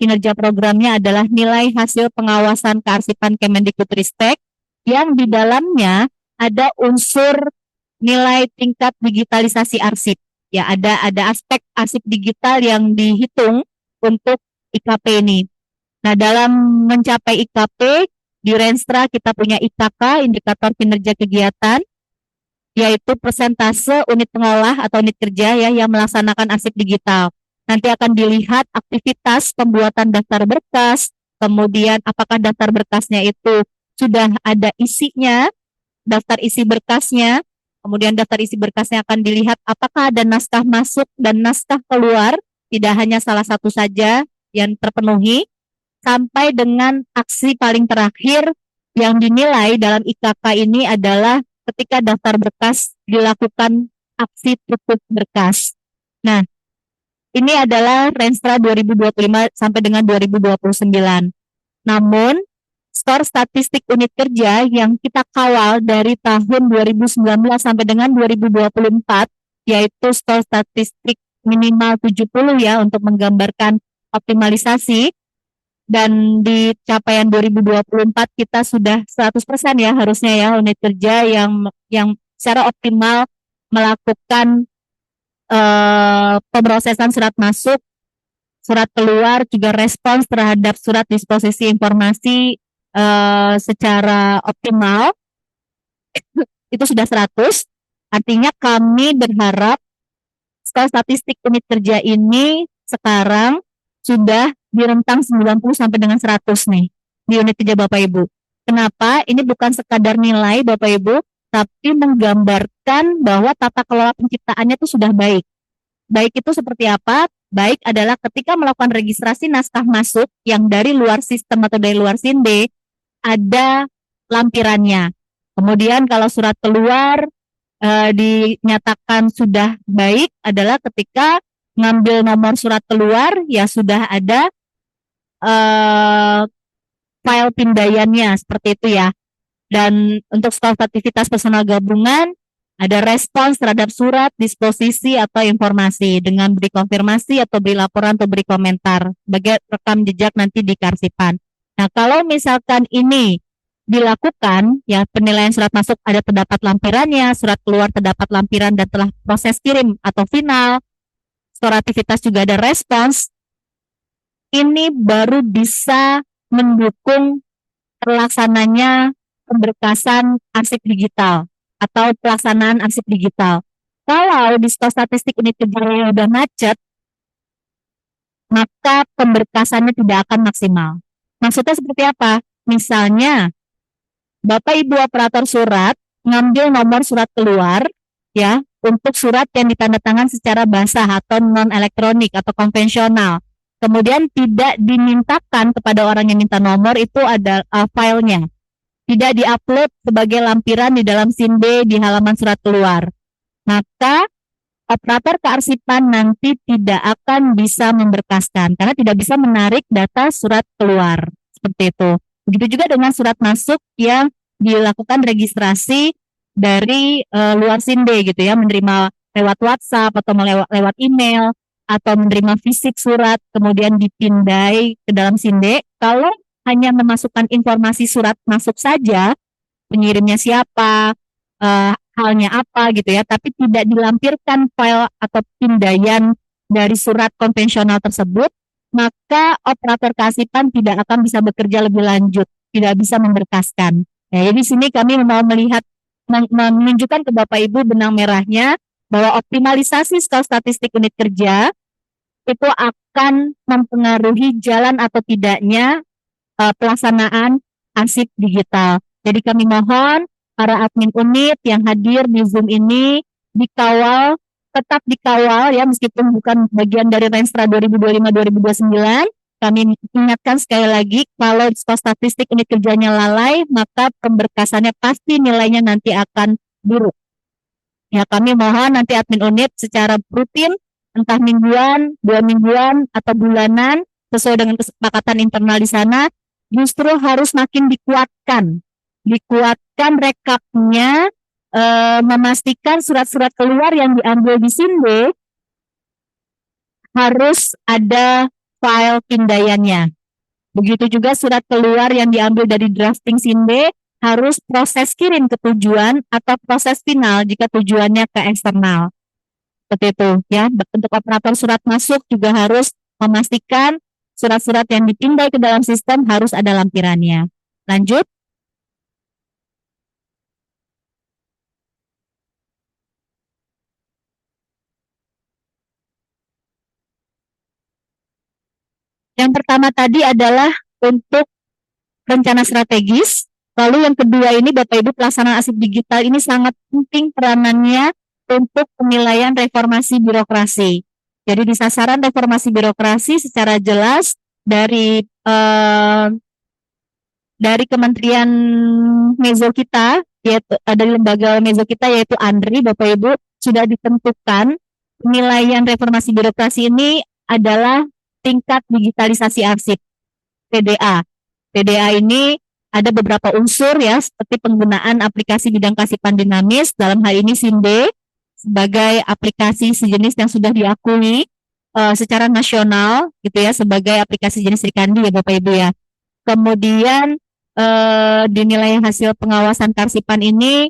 kinerja programnya adalah nilai hasil pengawasan kearsipan Kemendikbudristek yang di dalamnya ada unsur nilai tingkat digitalisasi arsip. Ya, ada aspek arsip digital yang dihitung untuk IKP ini. Nah, dalam mencapai IKP di Renstra kita punya IKK, indikator kinerja kegiatan, yaitu persentase unit pengolah atau unit kerja ya yang melaksanakan arsip digital. Nanti akan dilihat aktivitas pembuatan daftar berkas, kemudian apakah daftar berkasnya itu sudah ada isinya, daftar isi berkasnya, kemudian daftar isi berkasnya akan dilihat apakah ada naskah masuk dan naskah keluar, tidak hanya salah satu saja yang terpenuhi, sampai dengan aksi paling terakhir yang dinilai dalam IKK ini adalah ketika daftar berkas dilakukan aksi tutup berkas. Nah, ini adalah Renstra 2025 sampai dengan 2029. Namun, skor statistik unit kerja yang kita kawal dari tahun 2019 sampai dengan 2024, yaitu skor statistik minimal 70 ya untuk menggambarkan optimalisasi, dan di capaian 2024 kita sudah 100% ya harusnya ya unit kerja yang secara optimal melakukan pemrosesan surat masuk, surat keluar, juga respons terhadap surat disposisi informasi secara optimal. Itu sudah 100. Artinya kami berharap skor statistik unit kerja ini sekarang sudah di rentang 90 sampai dengan 100 nih di unit kerja Bapak Ibu. Kenapa? Ini bukan sekadar nilai Bapak Ibu, tapi menggambarkan bahwa tata kelola penciptaannya itu sudah baik. Baik itu seperti apa? Baik adalah ketika melakukan registrasi naskah masuk yang dari luar sistem atau dari luar SINDE, ada lampirannya. Kemudian kalau surat keluar dinyatakan sudah baik adalah ketika ngambil nomor surat keluar ya sudah ada file pindaiannya seperti itu ya. Dan untuk skor aktivitas personal gabungan ada respons terhadap surat, disposisi atau informasi dengan beri konfirmasi atau beri laporan atau beri komentar sebagai rekam jejak nanti di kearsipan. Nah, kalau misalkan ini dilakukan ya penilaian surat masuk ada terdapat lampirannya, surat keluar terdapat lampiran dan telah proses kirim atau final, skor aktivitas juga ada respons, ini baru bisa mendukung terlaksananya pemberkasan arsip digital atau pelaksanaan arsip digital. Kalau di skor statistik unit kerja sudah macet, maka pemberkasannya tidak akan maksimal. Maksudnya seperti apa? Misalnya, Bapak Ibu operator surat ngambil nomor surat keluar ya untuk surat yang ditandatangan secara basah atau non elektronik atau konvensional. Kemudian tidak dimintakan kepada orang yang minta nomor itu ada filenya. Tidak diupload sebagai lampiran di dalam SINDE di halaman surat keluar. Maka operator kearsipan nanti tidak akan bisa memberkaskan karena tidak bisa menarik data surat keluar. Seperti itu. Begitu juga dengan surat masuk yang dilakukan registrasi dari luar SINDE gitu ya, menerima lewat WhatsApp atau lewat email atau menerima fisik surat kemudian dipindai ke dalam SINDE. Kalau hanya memasukkan informasi surat masuk saja, pengirimnya siapa, halnya apa gitu ya, tapi tidak dilampirkan file atau pindaian dari surat konvensional tersebut, maka operator kearsipan tidak akan bisa bekerja lebih lanjut, tidak bisa memberkaskan. Nah, jadi di sini kami mau melihat, menunjukkan ke Bapak Ibu benang merahnya bahwa optimalisasi skor statistik unit kerja itu akan mempengaruhi jalan atau tidaknya pelaksanaan arsip digital. Jadi kami mohon para admin unit yang hadir di Zoom ini dikawal, tetap dikawal ya meskipun bukan bagian dari Renstra 2025-2029. Kami ingatkan sekali lagi kalau skor statistik unit kerjanya lalai maka pemberkasannya pasti nilainya nanti akan buruk. Ya kami mohon nanti admin unit secara rutin entah mingguan, 2 mingguan atau bulanan sesuai dengan kesepakatan internal di sana justru harus makin dikuatkan rekapnya, memastikan surat-surat keluar yang diambil di SINDE harus ada file pindaiannya. Begitu juga surat keluar yang diambil dari drafting SINDE harus proses kirim ke tujuan atau proses final jika tujuannya ke eksternal. Seperti itu ya. Untuk operator surat masuk juga harus memastikan surat-surat yang dipindai ke dalam sistem harus ada lampirannya. Lanjut. Yang pertama tadi adalah untuk rencana strategis. Lalu yang kedua ini Bapak Ibu pelaksanaan arsip digital ini sangat penting peranannya untuk penilaian reformasi birokrasi. Jadi di sasaran reformasi birokrasi secara jelas dari Kementerian Mezo kita, yaitu dari lembaga Mezo kita yaitu ANDRI, Bapak Ibu sudah ditentukan penilaian reformasi birokrasi ini adalah tingkat digitalisasi arsip (TDA). TDA ini ada beberapa unsur ya, seperti penggunaan aplikasi bidang kearsipan dinamis, dalam hal ini SINDE sebagai aplikasi sejenis yang sudah diakui secara nasional gitu ya, sebagai aplikasi jenis Srikandi ya Bapak Ibu ya. Kemudian dinilai hasil pengawasan kearsipan ini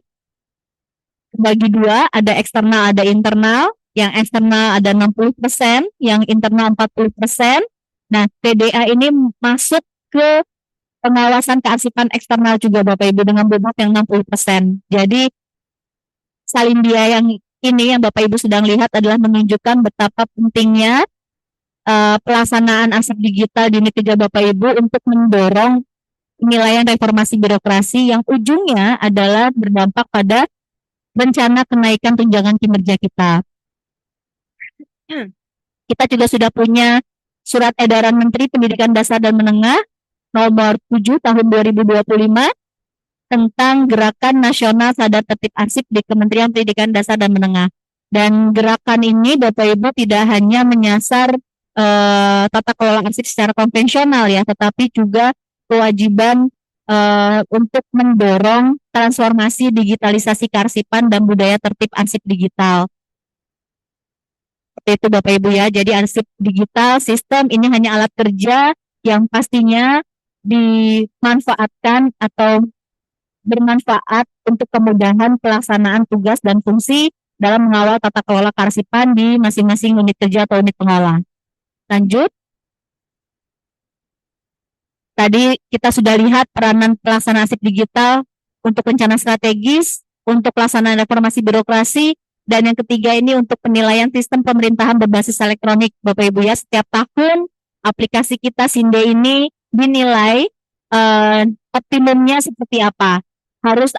bagi dua, ada eksternal ada internal. Yang eksternal ada 60%, yang internal 40%. Nah, TDA ini masuk ke pengawasan kearsipan eksternal juga Bapak Ibu dengan bobot yang 60%. Jadi salindia yang ini yang Bapak Ibu sedang lihat adalah menunjukkan betapa pentingnya pelaksanaan arsip digital di unit kerja Bapak Ibu untuk mendorong penilaian reformasi birokrasi yang ujungnya adalah berdampak pada rencana kenaikan tunjangan kinerja kita. Kita juga sudah punya surat edaran Menteri Pendidikan Dasar dan Menengah nomor 7 tahun 2025 tentang Gerakan Nasional Sadar Tertib Arsip di Kementerian Pendidikan Dasar dan Menengah. Dan gerakan ini Bapak Ibu tidak hanya menyasar tata kelola arsip secara konvensional ya, tetapi juga kewajiban untuk mendorong transformasi digitalisasi kearsipan dan budaya tertib arsip digital. Seperti itu Bapak Ibu ya. Jadi arsip digital sistem ini hanya alat kerja yang pastinya dimanfaatkan atau bermanfaat untuk kemudahan pelaksanaan tugas dan fungsi dalam mengawal tata kelola kearsipan di masing-masing unit kerja atau unit pengolah. Lanjut. Tadi kita sudah lihat peranan pelaksanaan arsip digital untuk rencana strategis, untuk pelaksanaan reformasi birokrasi, dan yang ketiga ini untuk penilaian sistem pemerintahan berbasis elektronik Bapak Ibu ya. Setiap tahun aplikasi kita SINDE ini dinilai optimumnya seperti apa. Harus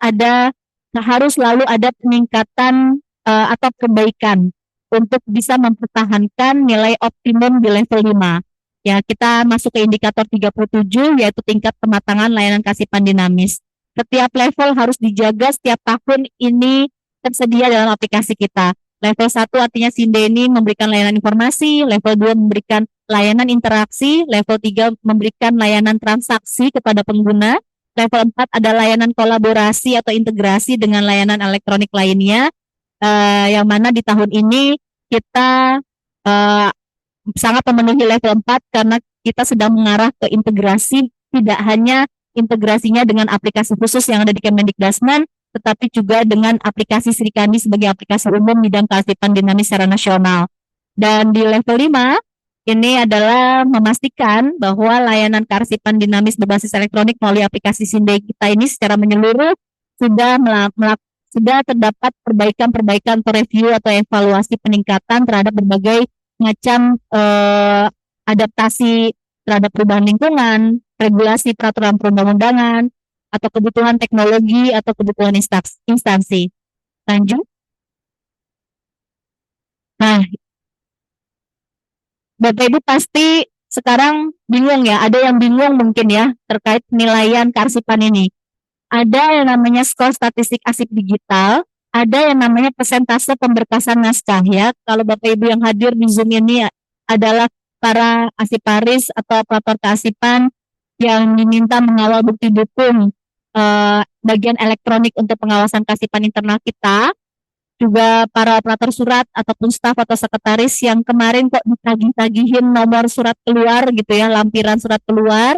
selalu ada peningkatan atau perbaikan untuk bisa mempertahankan nilai optimum di level 5. Ya, kita masuk ke indikator 37 yaitu tingkat kematangan layanan kearsipan dinamis. Setiap level harus dijaga setiap tahun ini tersedia dalam aplikasi kita. Level 1 artinya SINDE ini memberikan layanan informasi, level 2 memberikan layanan interaksi, level 3 memberikan layanan transaksi kepada pengguna, level 4 ada layanan kolaborasi atau integrasi dengan layanan elektronik lainnya, yang mana di tahun ini kita sangat memenuhi level 4 karena kita sedang mengarah ke integrasi, tidak hanya integrasinya dengan aplikasi khusus yang ada di Kemendikbudristek, tetapi juga dengan aplikasi Srikandi sebagai aplikasi umum bidang kearsipan dinamis secara nasional. Dan di level 5 ini adalah memastikan bahwa layanan kearsipan dinamis berbasis elektronik melalui aplikasi SINDE kita ini secara menyeluruh sudah terdapat perbaikan-perbaikan atau review atau evaluasi peningkatan terhadap berbagai macam adaptasi terhadap perubahan lingkungan, regulasi peraturan perundang-undangan, atau kebutuhan teknologi atau kebutuhan instansi. Lanjut. Nah, Bapak Ibu pasti sekarang bingung ya, ada yang bingung mungkin ya terkait penilaian kearsipan ini. Ada yang namanya skor statistik arsip digital, ada yang namanya persentase pemberkasan naskah ya. Kalau Bapak Ibu yang hadir di Zoom ini adalah para arsiparis atau operator kearsipan yang diminta mengawal bukti dukung bagian elektronik untuk pengawasan kearsipan internal kita. juga para operator surat ataupun staf atau sekretaris yang kemarin kok ditagih-tagihin nomor surat keluar gitu ya, lampiran surat keluar,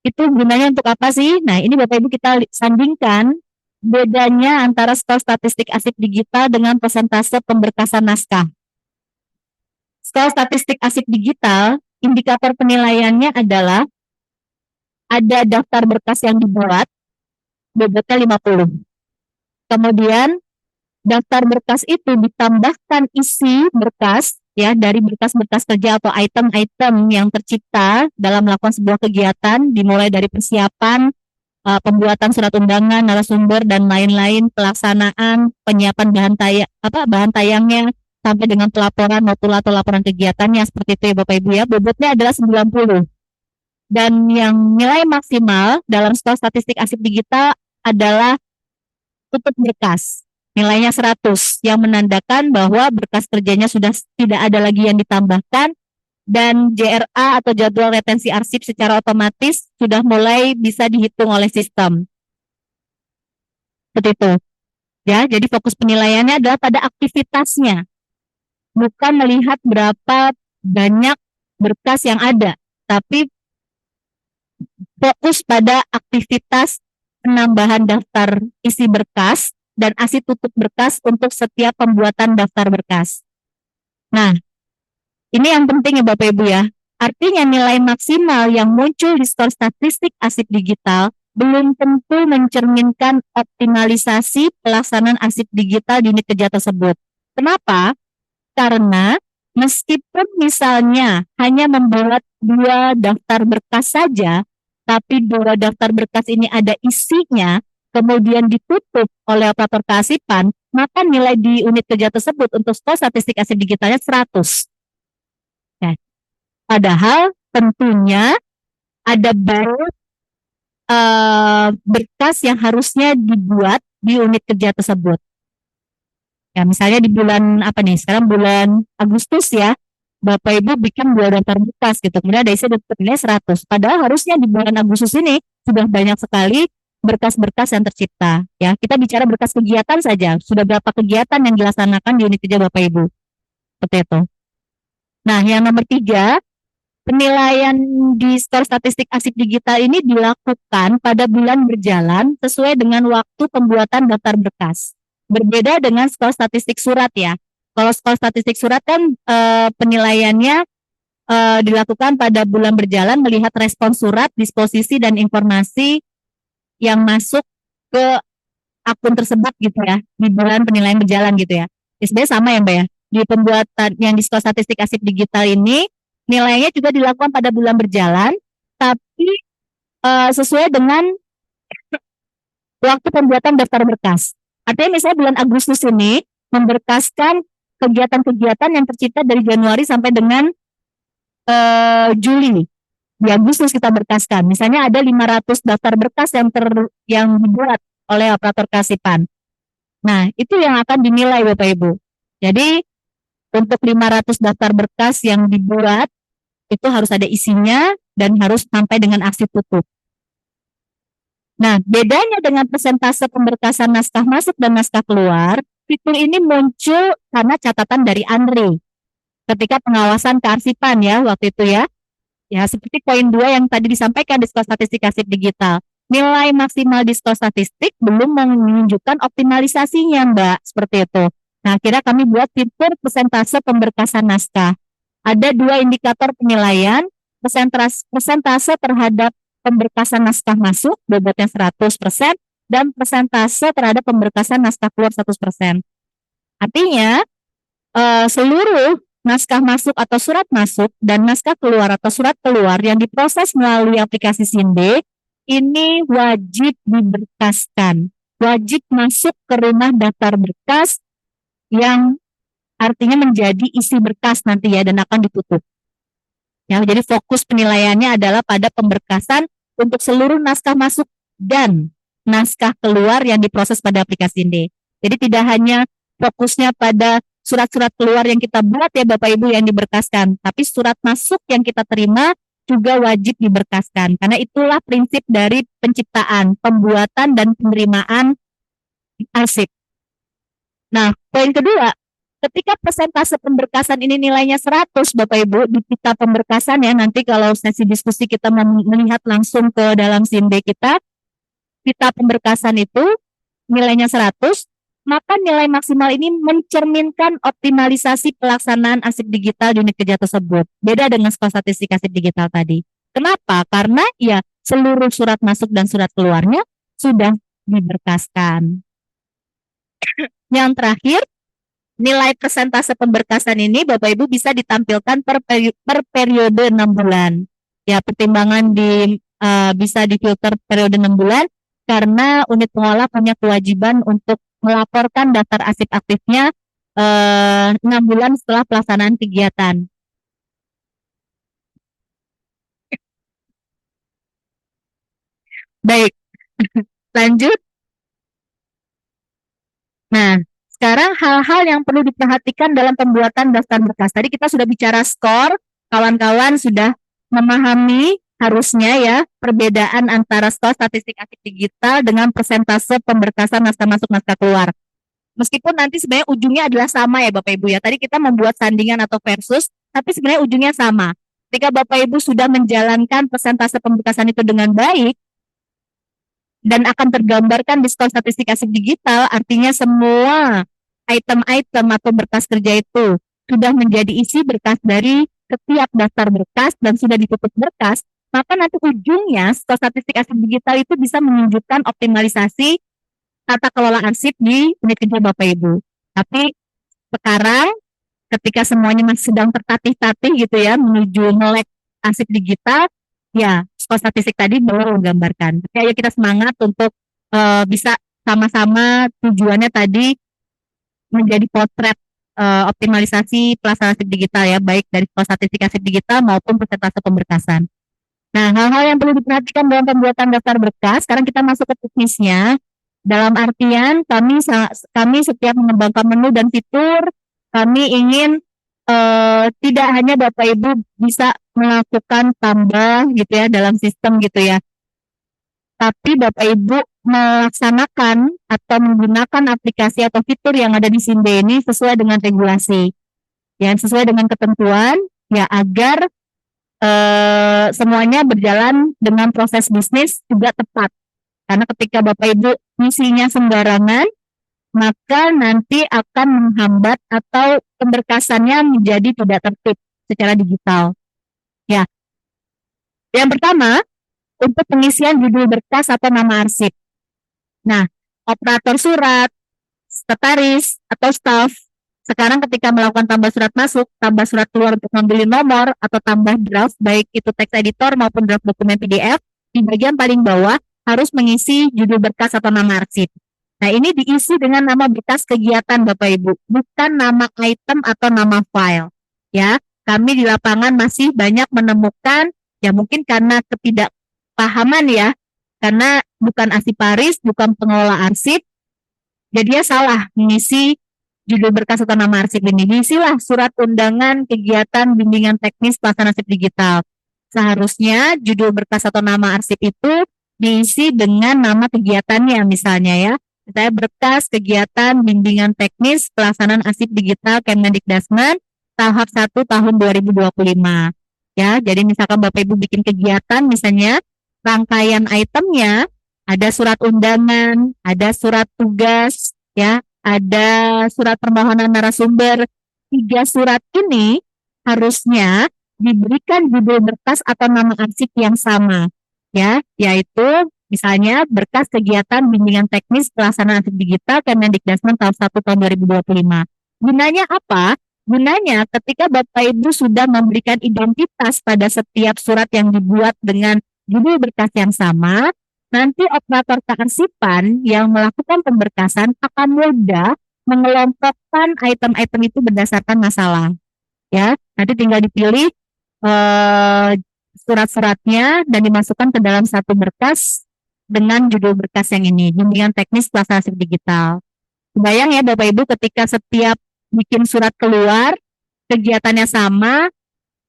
itu gunanya untuk apa sih? Nah, ini Bapak Ibu kita sandingkan bedanya antara skor statistik arsip digital dengan persentase pemberkasan naskah. Skor statistik arsip digital, indikator penilaiannya adalah ada daftar berkas yang dibuat, bobotnya 50. Kemudian daftar berkas itu ditambahkan isi berkas ya dari berkas-berkas kerja atau item-item yang tercipta dalam melakukan sebuah kegiatan, dimulai dari persiapan, pembuatan surat undangan, narasumber dan lain-lain, pelaksanaan, penyiapan bahan tayangnya sampai dengan pelaporan notula atau laporan kegiatannya, seperti itu ya Bapak Ibu ya. Bobotnya adalah 90. Dan yang nilai maksimal dalam skor statistik arsip digital adalah tutup berkas. Nilainya 100 yang menandakan bahwa berkas kerjanya sudah tidak ada lagi yang ditambahkan dan JRA atau jadwal retensi arsip secara otomatis sudah mulai bisa dihitung oleh sistem. Seperti itu. Ya, jadi fokus penilaiannya adalah pada aktivitasnya. Bukan melihat berapa banyak berkas yang ada, tapi fokus pada aktivitas penambahan daftar isi berkas dan arsip tutup berkas untuk setiap pembuatan daftar berkas. Nah, ini yang penting ya Bapak Ibu ya. Artinya nilai maksimal yang muncul di skor statistik arsip digital belum tentu mencerminkan optimalisasi pelaksanaan arsip digital di unit kerja tersebut. Kenapa? Karena meskipun misalnya hanya membuat 2 daftar berkas saja, tapi 2 daftar berkas ini ada isinya, kemudian ditutup oleh operator kearsipan, maka nilai di unit kerja tersebut untuk skor statistik arsip digitalnya 100. Nah, padahal tentunya ada banyak berkas yang harusnya dibuat di unit kerja tersebut. Ya, misalnya di bulan apa nih? Sekarang bulan Agustus ya. Bapak Ibu bikin 2 daftar berkas gitu. Kemudian ada isi nilai 100. Padahal harusnya di bulan Agustus ini sudah banyak sekali berkas-berkas yang tercipta ya. Kita bicara berkas kegiatan saja, sudah berapa kegiatan yang dilaksanakan di unit kerja Bapak Ibu. Seperti itu. Nah, yang nomor 3, penilaian di skor statistik arsip digital ini dilakukan pada bulan berjalan sesuai dengan waktu pembuatan daftar berkas. Berbeda dengan skor statistik surat ya. Kalau skor statistik surat kan penilaiannya dilakukan pada bulan berjalan melihat respon surat, disposisi dan informasi yang masuk ke akun tersebut gitu ya di bulan penilaian berjalan gitu ya. Sebenarnya sama ya Mbak ya. Di pembuatan yang di skor statistik arsip digital ini nilainya juga dilakukan pada bulan berjalan, tapi sesuai dengan waktu pembuatan daftar berkas. Artinya misalnya bulan Agustus ini memberkaskan kegiatan-kegiatan yang tercipta dari Januari sampai dengan Juli. Di Agustus kita berkaskan. Misalnya ada 500 daftar berkas yang dibuat oleh operator kearsipan. Nah, itu yang akan dinilai Bapak Ibu. Jadi untuk 500 daftar berkas yang dibuat itu harus ada isinya dan harus sampai dengan arsip tutup. Nah, bedanya dengan persentase pemberkasan naskah masuk dan naskah keluar, fitur ini muncul karena catatan dari Andre ketika pengawasan kearsipan ya waktu itu ya. Ya, seperti poin 2 yang tadi disampaikan di skor statistik arsip digital. Nilai maksimal di skor statistik belum menunjukkan optimalisasinya, Mbak. Seperti itu. Nah, akhirnya kami buat fitur persentase pemberkasan naskah. Ada 2 indikator penilaian, persentase terhadap pemberkasan naskah masuk, bobotnya 100%, dan persentase terhadap pemberkasan naskah keluar 100%. Artinya, seluruh naskah masuk atau surat masuk dan naskah keluar atau surat keluar yang diproses melalui aplikasi Sinde ini wajib diberkaskan, wajib masuk ke rumah daftar berkas yang artinya menjadi isi berkas nanti ya dan akan ditutup. Ya, jadi fokus penilaiannya adalah pada pemberkasan untuk seluruh naskah masuk dan naskah keluar yang diproses pada aplikasi Sinde. Jadi tidak hanya fokusnya pada surat-surat keluar yang kita buat ya Bapak Ibu yang diberkaskan, tapi surat masuk yang kita terima juga wajib diberkaskan. Karena itulah prinsip dari penciptaan, pembuatan dan penerimaan arsip. Nah, poin kedua, ketika persentase pemberkasan ini nilainya 100, Bapak Ibu, di pita pemberkasan ya, nanti kalau sesi diskusi kita melihat langsung ke dalam SIND kita, pita pemberkasan itu nilainya 100, maka nilai maksimal ini mencerminkan optimalisasi pelaksanaan arsip digital di unit kerja tersebut. Beda dengan skor statistik arsip digital tadi. Kenapa? Karena ya seluruh surat masuk dan surat keluarnya sudah diberkaskan. Yang terakhir, nilai persentase pemberkasan ini Bapak Ibu bisa ditampilkan per periode 6 bulan. Ya, pertimbangan bisa difilter periode 6 bulan karena unit pengolah punya kewajiban untuk melaporkan daftar arsip aktifnya 6 bulan setelah pelaksanaan kegiatan. Baik, lanjut. Nah, sekarang hal-hal yang perlu diperhatikan dalam pembuatan daftar berkas. Tadi kita sudah bicara skor, kawan-kawan sudah memahami harusnya ya perbedaan antara skor statistik arsip digital dengan persentase pemberkasan naskah masuk naskah keluar. Meskipun nanti sebenarnya ujungnya adalah sama ya Bapak Ibu ya. Tadi kita membuat sandingan atau versus, tapi sebenarnya ujungnya sama. Ketika Bapak Ibu sudah menjalankan persentase pemberkasan itu dengan baik, dan akan tergambarkan di skor statistik arsip digital, artinya semua item-item atau berkas kerja itu sudah menjadi isi berkas dari setiap daftar berkas dan sudah ditutup berkas, maka nanti ujungnya skor statistik arsip digital itu bisa menunjukkan optimalisasi tata kelola arsip di unit kerja Bapak Ibu. Tapi sekarang ketika semuanya masih sedang tertatih-tatih gitu ya menuju melek arsip digital, ya skor statistik tadi baru menggambarkan. Kayak kita semangat untuk bisa sama-sama tujuannya tadi menjadi potret optimalisasi pelaksanaan arsip digital ya, baik dari skor statistik arsip digital maupun persentase pemberkasan. Nah, hal-hal yang perlu diperhatikan dalam pembuatan daftar berkas, sekarang kita masuk ke teknisnya. Dalam artian kami setiap mengembangkan menu dan fitur, kami ingin tidak hanya Bapak Ibu bisa melakukan tambah gitu ya dalam sistem gitu ya, tapi Bapak Ibu melaksanakan atau menggunakan aplikasi atau fitur yang ada di SIND ini sesuai dengan regulasi, ya sesuai dengan ketentuan, ya agar semuanya berjalan dengan proses bisnis juga tepat. Karena ketika Bapak Ibu misinya sembarangan, maka nanti akan menghambat atau pemberkasannya menjadi tidak tertib secara digital. Ya, yang pertama untuk pengisian judul berkas atau nama arsip. Nah, operator surat, sekretaris atau staff sekarang ketika melakukan tambah surat masuk, tambah surat keluar untuk ngambilin nomor atau tambah draft baik itu text editor maupun draft dokumen PDF, di bagian paling bawah harus mengisi judul berkas atau nama arsip. Nah, ini diisi dengan nama berkas kegiatan Bapak Ibu, bukan nama item atau nama file. Ya, kami di lapangan masih banyak menemukan, ya mungkin karena ketidakpahaman ya, karena bukan arsiparis, bukan pengelola arsip, jadi dia salah mengisi judul berkas atau nama arsip ini. Diisilah surat undangan kegiatan bimbingan teknis pelaksanaan arsip digital. Seharusnya judul berkas atau nama arsip itu diisi dengan nama kegiatannya misalnya ya. Saya berkas kegiatan bimbingan teknis pelaksanaan arsip digital Kemendikbudristek tahap 1 tahun 2025. Ya, jadi misalkan Bapak Ibu bikin kegiatan misalnya rangkaian itemnya ada surat undangan, ada surat tugas, ya, ada surat permohonan narasumber. 3 surat ini harusnya diberikan judul berkas atau nama arsip yang sama, ya, yaitu misalnya berkas kegiatan bimbingan teknis pelaksanaan arsip digital Kemendikbudristek tahun 1 tahun 2025. Gunanya apa? Gunanya ketika Bapak Ibu sudah memberikan identitas pada setiap surat yang dibuat dengan judul berkas yang sama, nanti operator kearsipan yang melakukan pemberkasan akan mudah mengelompokkan item-item itu berdasarkan masalah. Ya, nanti tinggal dipilih surat-suratnya dan dimasukkan ke dalam satu berkas dengan judul berkas yang ini, bimbingan teknis pelaksanaan arsip digital. Bayang ya Bapak Ibu ketika setiap bikin surat keluar, kegiatannya sama,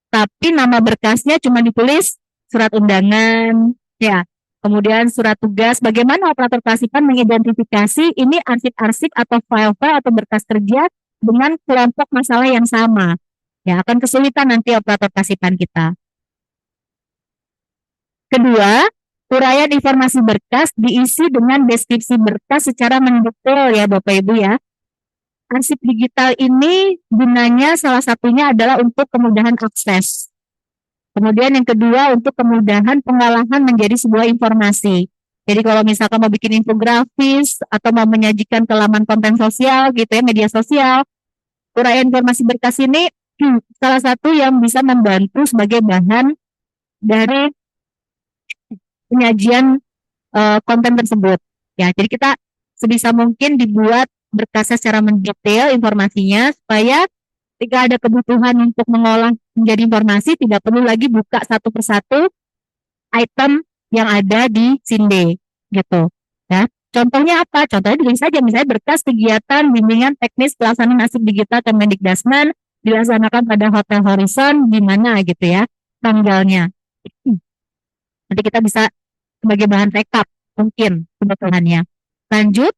tapi nama berkasnya cuma ditulis surat undangan, ya. Kemudian surat tugas, bagaimana operator kelasipan mengidentifikasi ini arsip-arsip atau file-file atau berkas kerja dengan kelompok masalah yang sama. Ya, akan kesulitan nanti operator kelasipan kita. Kedua, uraian informasi berkas diisi dengan deskripsi berkas secara mendetail ya Bapak Ibu ya. Arsip digital ini gunanya salah satunya adalah untuk kemudahan akses. Kemudian yang kedua untuk kemudahan pengolahan menjadi sebuah informasi. Jadi kalau misalkan mau bikin infografis atau mau menyajikan ke laman konten sosial gitu ya, media sosial, uraian informasi berkas ini salah satu yang bisa membantu sebagai bahan dari penyajian konten tersebut. Ya, jadi kita sebisa mungkin dibuat berkasnya secara mendetail informasinya supaya ketika ada kebutuhan untuk mengolah menjadi informasi tidak perlu lagi buka satu persatu item yang ada di Sinde gitu ya. Contohnya apa? Contohnya ditulis saja misalnya berkas kegiatan bimbingan teknis pelaksanaan arsip digital Kemendikbudristek dilaksanakan pada Hotel Horizon di mana gitu ya tanggalnya. Nanti kita bisa sebagai bahan backup mungkin kebutuhannya. Lanjut.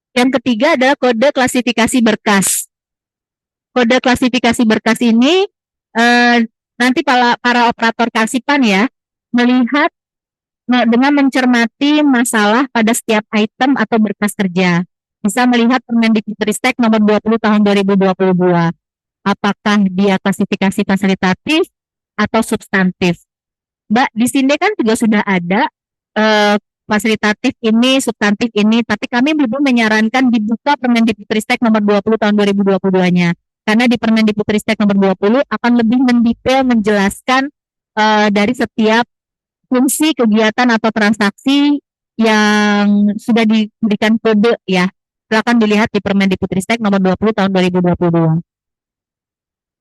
Yang ketiga adalah kode klasifikasi berkas. Kode klasifikasi berkas ini nanti para operator kelasipan ya melihat dengan mencermati masalah pada setiap item atau berkas kerja. Bisa melihat Permendikbudristek nomor 20 tahun 2022. Apakah dia klasifikasi fasilitatif atau substantif. Mbak, di sini kan juga sudah ada fasilitatif ini, substantif ini, tapi kami belum menyarankan dibuka Permendikbudristek nomor 20 tahun 2022-nya. Karena di Permendikbudristek nomor 20 akan lebih mendetail menjelaskan dari setiap fungsi kegiatan atau transaksi yang sudah diberikan kode ya. Silakan dilihat di Permendikbudristek nomor 20 tahun 2022.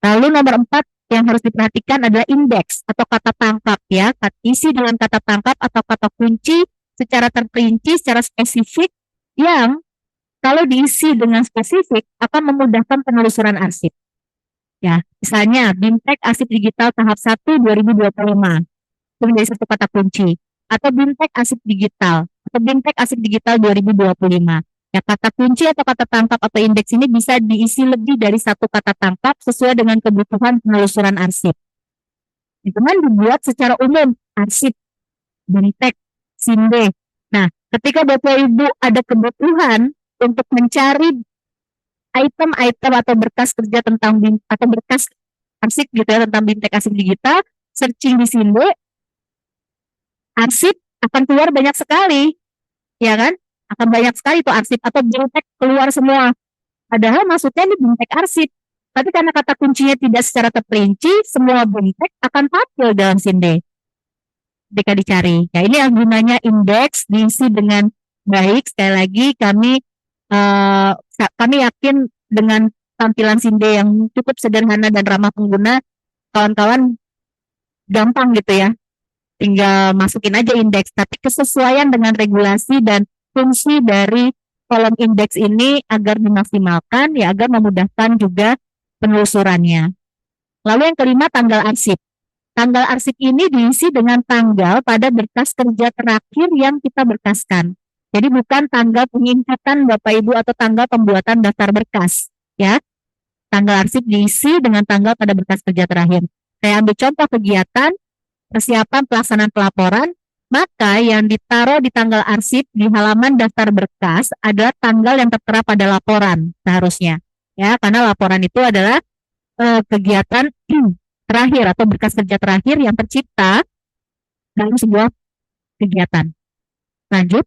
Lalu nomor 4 yang harus diperhatikan adalah indeks atau kata tangkap ya. Isi dengan kata tangkap atau kata kunci secara terperinci, secara spesifik yang kalau diisi dengan spesifik akan memudahkan penelusuran arsip. Ya, misalnya BIMTEK Arsip Digital tahap 1 2025. Itu menjadi satu kata kunci. Atau BIMTEK Arsip Digital atau BIMTEK Arsip Digital 2025. Ya, kata kunci atau kata tangkap atau indeks ini bisa diisi lebih dari satu kata tangkap sesuai dengan kebutuhan penelusuran arsip. Itu kan dibuat secara umum, arsip, BIMTEK, Sinde. Nah, ketika Bapak Ibu ada kebutuhan untuk mencari item-item atau berkas kerja tentang atau berkas arsip gitu ya tentang BIMTEK Arsip Digital, searching di Sinde, arsip akan keluar banyak sekali, ya kan? Akan banyak sekali tuh arsip atau BIMTEK keluar semua. Padahal maksudnya ini BIMTEK arsip. Tapi karena kata kuncinya tidak secara terperinci, semua BIMTEK akan tampil dalam Sinde ketika dicari. Ya, ini yang gunanya indeks diisi dengan baik. Sekali lagi kami yakin dengan tampilan Sinde yang cukup sederhana dan ramah pengguna, kawan-kawan gampang gitu ya. Tinggal masukin aja indeks, tapi kesesuaian dengan regulasi dan fungsi dari kolom indeks ini agar dimaksimalkan, ya agar memudahkan juga penelusurannya. Lalu yang kelima, tanggal arsip. Tanggal arsip ini diisi dengan tanggal pada berkas kerja terakhir yang kita berkaskan. Jadi bukan tanggal penginputan Bapak Ibu atau tanggal pembuatan daftar berkas, ya. Tanggal arsip diisi dengan tanggal pada berkas kerja terakhir. Saya ambil contoh kegiatan persiapan pelaksanaan pelaporan, maka yang ditaruh di tanggal arsip di halaman daftar berkas adalah tanggal yang tertera pada laporan seharusnya. Ya, karena laporan itu adalah kegiatan terakhir atau berkas kerja terakhir yang tercipta dalam sebuah kegiatan. Lanjut.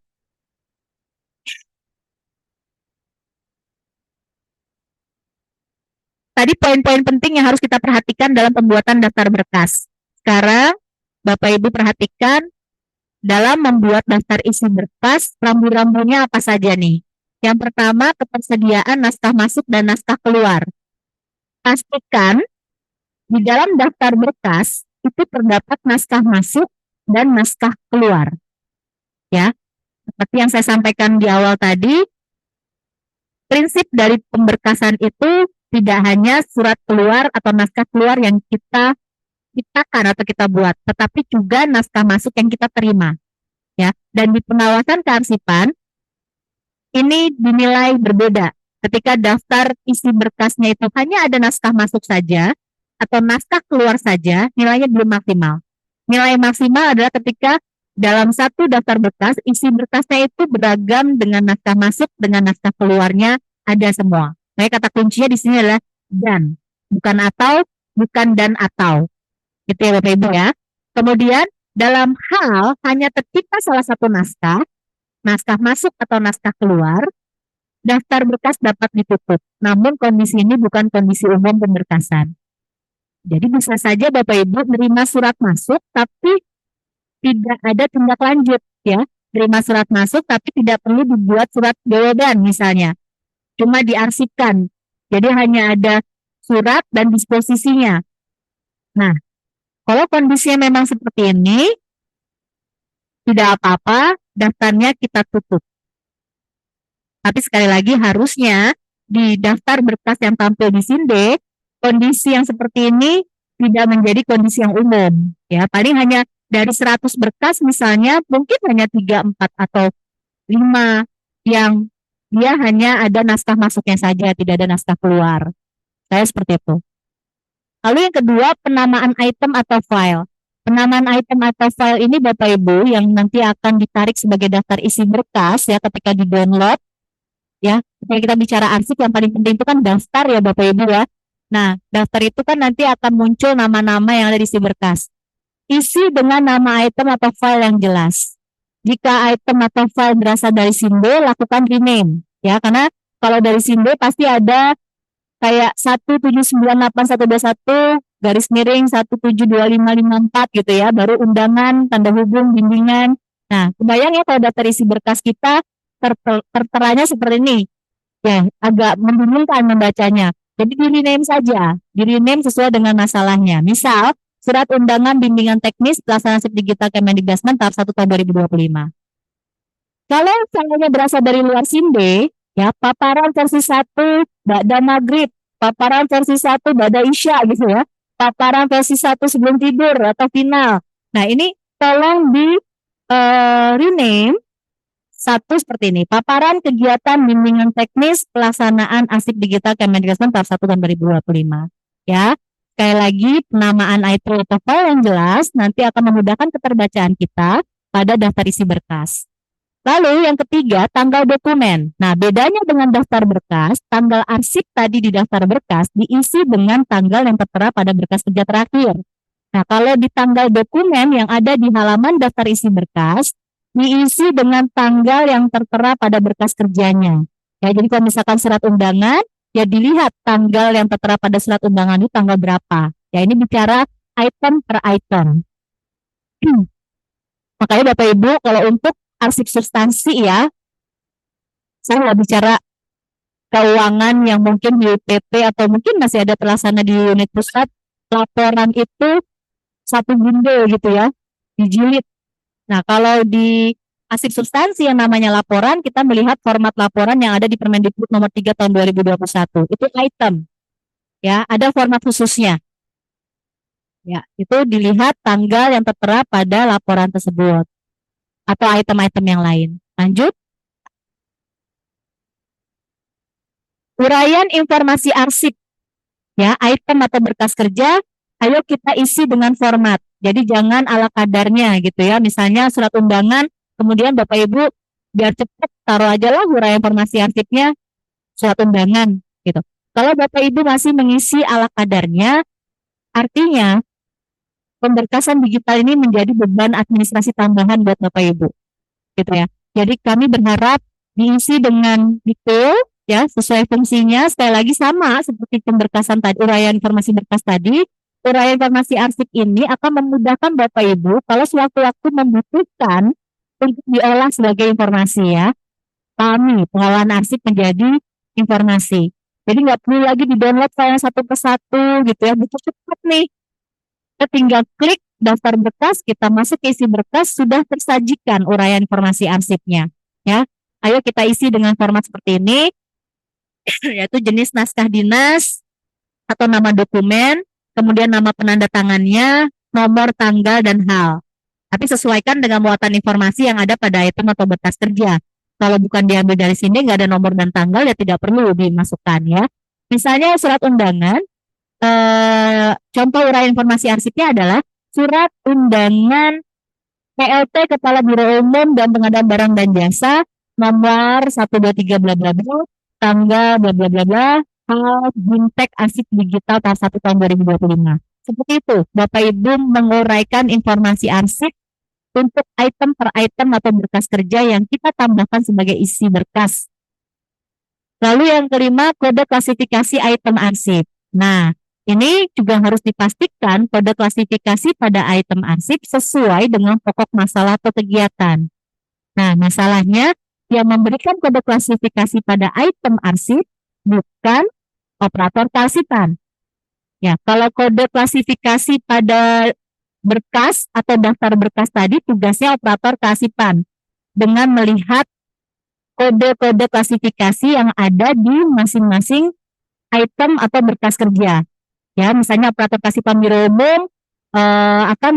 Tadi poin-poin penting yang harus kita perhatikan dalam pembuatan daftar berkas. Sekarang Bapak Ibu perhatikan dalam membuat daftar isi berkas, rambu-rambunya apa saja nih? Yang pertama, ketersediaan naskah masuk dan naskah keluar. Pastikan di dalam daftar berkas itu terdapat naskah masuk dan naskah keluar. Ya, seperti yang saya sampaikan di awal tadi, prinsip dari pemberkasan itu tidak hanya surat keluar atau naskah keluar yang kita ciptakan atau kita buat, tetapi juga naskah masuk yang kita terima, ya. Dan di pengawasan kearsipan ini dinilai berbeda. Ketika daftar isi berkasnya itu hanya ada naskah masuk saja atau naskah keluar saja, nilainya belum maksimal. Nilai maksimal adalah ketika dalam satu daftar berkas, isi berkasnya itu beragam dengan naskah masuk, dengan naskah keluarnya ada semua. Nah, kata kuncinya di sini adalah dan, bukan atau, bukan dan atau. Gitu ya Bapak Ibu ya. Kemudian dalam hal hanya tercipta salah satu naskah, naskah masuk atau naskah keluar, daftar berkas dapat ditutup. Namun kondisi ini bukan kondisi umum pemberkasan. Jadi bisa saja Bapak Ibu menerima surat masuk tapi tidak ada tindak lanjut ya. Terima surat masuk tapi tidak perlu dibuat surat jawaban misalnya. Cuma diarsipkan. Jadi hanya ada surat dan disposisinya. Nah, kalau kondisinya memang seperti ini, tidak apa-apa, daftarnya kita tutup. Tapi sekali lagi harusnya di daftar berkas yang tampil di SINDE, kondisi yang seperti ini tidak menjadi kondisi yang umum. Ya, paling hanya dari 100 berkas misalnya mungkin hanya 3, 4 atau 5 yang dia hanya ada naskah masuknya saja, tidak ada naskah keluar. Saya seperti itu. Lalu yang kedua, penamaan item atau file. Penamaan item atau file ini Bapak Ibu yang nanti akan ditarik sebagai daftar isi berkas ya ketika di-download. Ya, ketika kita bicara arsip yang paling penting itu kan daftar ya Bapak Ibu ya. Nah, daftar itu kan nanti akan muncul nama-nama yang ada di isi berkas. Isi dengan nama item atau file yang jelas. Jika item atau file berasal dari SINDE, lakukan rename. Ya, karena kalau dari SINDE pasti ada kayak 17981-1725554 gitu ya, baru undangan, tanda hubung, bimbingan. Nah, kebayang ya kalau daftar isi berkas kita terteranya seperti ini. Ya, agak membingungkan membacanya. Jadi di-rename saja, di-rename sesuai dengan masalahnya. Misal, surat undangan bimbingan teknis pelaksanaan SIP digital Kemendikbudrismen tahap 1 tahun 2025. Kalau filenya berasal dari luar SINDE, ya paparan versi 1 Ba'da Maghrib, paparan versi 1 Ba'da Isya gitu ya, paparan versi 1 sebelum tidur atau final. Nah ini tolong di rename satu seperti ini, paparan kegiatan bimbingan teknis pelaksanaan ASIP digital Kemendikbudrismen tahap 1 tahun 2025. Ya, sekali lagi penamaan item atau file yang jelas nanti akan memudahkan keterbacaan kita pada daftar isi berkas. Lalu yang ketiga, tanggal dokumen. Nah, bedanya dengan daftar berkas, tanggal arsip tadi di daftar berkas diisi dengan tanggal yang tertera pada berkas kerja terakhir. Nah, kalau di tanggal dokumen yang ada di halaman daftar isi berkas, diisi dengan tanggal yang tertera pada berkas kerjanya. Ya, jadi kalau misalkan surat undangan, ya dilihat tanggal yang tertera pada surat undangan itu tanggal berapa. Ya, ini bicara item per item. Makanya Bapak Ibu, kalau untuk arsip substansi ya, saya nggak bicara keuangan yang mungkin di UPT atau mungkin masih ada pelaksana di unit pusat, laporan itu satu bundel gitu ya, dijilid. Nah, kalau di arsip substansi yang namanya laporan, kita melihat format laporan yang ada di Permendikbud nomor 3 tahun 2021. Itu item. Ya, ada format khususnya. Ya, itu dilihat tanggal yang tertera pada laporan tersebut atau item-item yang lain. Lanjut. Uraian informasi arsip. Ya, item atau berkas kerja, ayo kita isi dengan format. Jadi jangan ala kadarnya gitu ya. Misalnya surat undangan, kemudian Bapak Ibu biar cepat taruh aja lah uraian informasi arsipnya surat undangan gitu. Kalau Bapak Ibu masih mengisi ala kadarnya, artinya pemberkasan digital ini menjadi beban administrasi tambahan buat Bapak Ibu. Gitu ya. Jadi kami berharap diisi dengan detail ya, sesuai fungsinya. Sekali lagi sama seperti pemberkasan tadi, uraian informasi berkas tadi. Uraian informasi arsip ini akan memudahkan Bapak Ibu kalau sewaktu-waktu membutuhkan untuk diolah sebagai informasi ya. Kami pengelolaan arsip menjadi informasi. Jadi nggak perlu lagi di-download file satu persatu gitu ya. Betul cepat nih. Kita tinggal klik daftar berkas, kita masuk ke isi berkas, sudah tersajikan uraian informasi arsipnya. Ya, ayo kita isi dengan format seperti ini. yaitu jenis naskah dinas atau nama dokumen, kemudian nama penanda tangannya, nomor tanggal dan hal. Tapi sesuaikan dengan muatan informasi yang ada pada item atau berkas kerja. Kalau bukan diambil dari sini, nggak ada nomor dan tanggal, ya tidak perlu dimasukkan ya. Misalnya surat undangan, contoh uraian informasi arsipnya adalah surat undangan PLT Kepala Biro Umum dan Pengadaan Barang dan Jasa nomor 123 bla bla bla, tanggal bla bla bla bla, hal Bintek Arsip Digital tahap 1 tahun 2025. Seperti itu, Bapak Ibu menguraikan informasi arsip untuk item per item atau berkas kerja yang kita tambahkan sebagai isi berkas. Lalu yang kelima, kode klasifikasi item arsip. Nah, ini juga harus dipastikan kode klasifikasi pada item arsip sesuai dengan pokok masalah atau kegiatan. Nah, masalahnya yang memberikan kode klasifikasi pada item arsip bukan operator kearsipan. Ya, kalau kode klasifikasi pada berkas atau daftar berkas tadi tugasnya operator kearsipan dengan melihat kode-kode klasifikasi yang ada di masing-masing item atau berkas kerja. Ya, misalnya operator kearsipan Biro Umum akan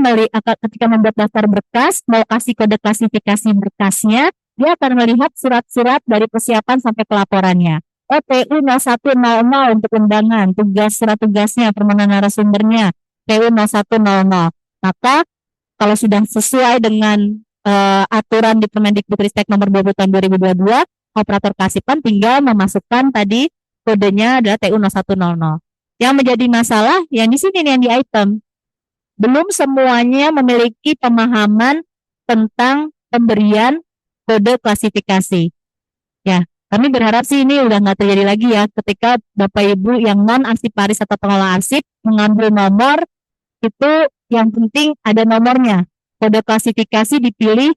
ketika membuat daftar berkas mau kasih kode klasifikasi berkasnya, dia akan melihat surat-surat dari persiapan sampai pelaporannya. TU 0100 untuk undangan, surat tugasnya, permohonan narasumbernya, TU 0100. Maka kalau sudah sesuai dengan aturan di Permendikbudristek nomor 20 tahun 2022, operator kearsipan tinggal memasukkan tadi kodenya adalah TU 0100. Yang menjadi masalah yang di sini nih, yang di item. Belum semuanya memiliki pemahaman tentang pemberian kode klasifikasi. Ya, kami berharap sih ini udah nggak terjadi lagi ya ketika Bapak Ibu yang non arsiparis atau pengelola arsip mengambil nomor, itu yang penting ada nomornya. Kode klasifikasi dipilih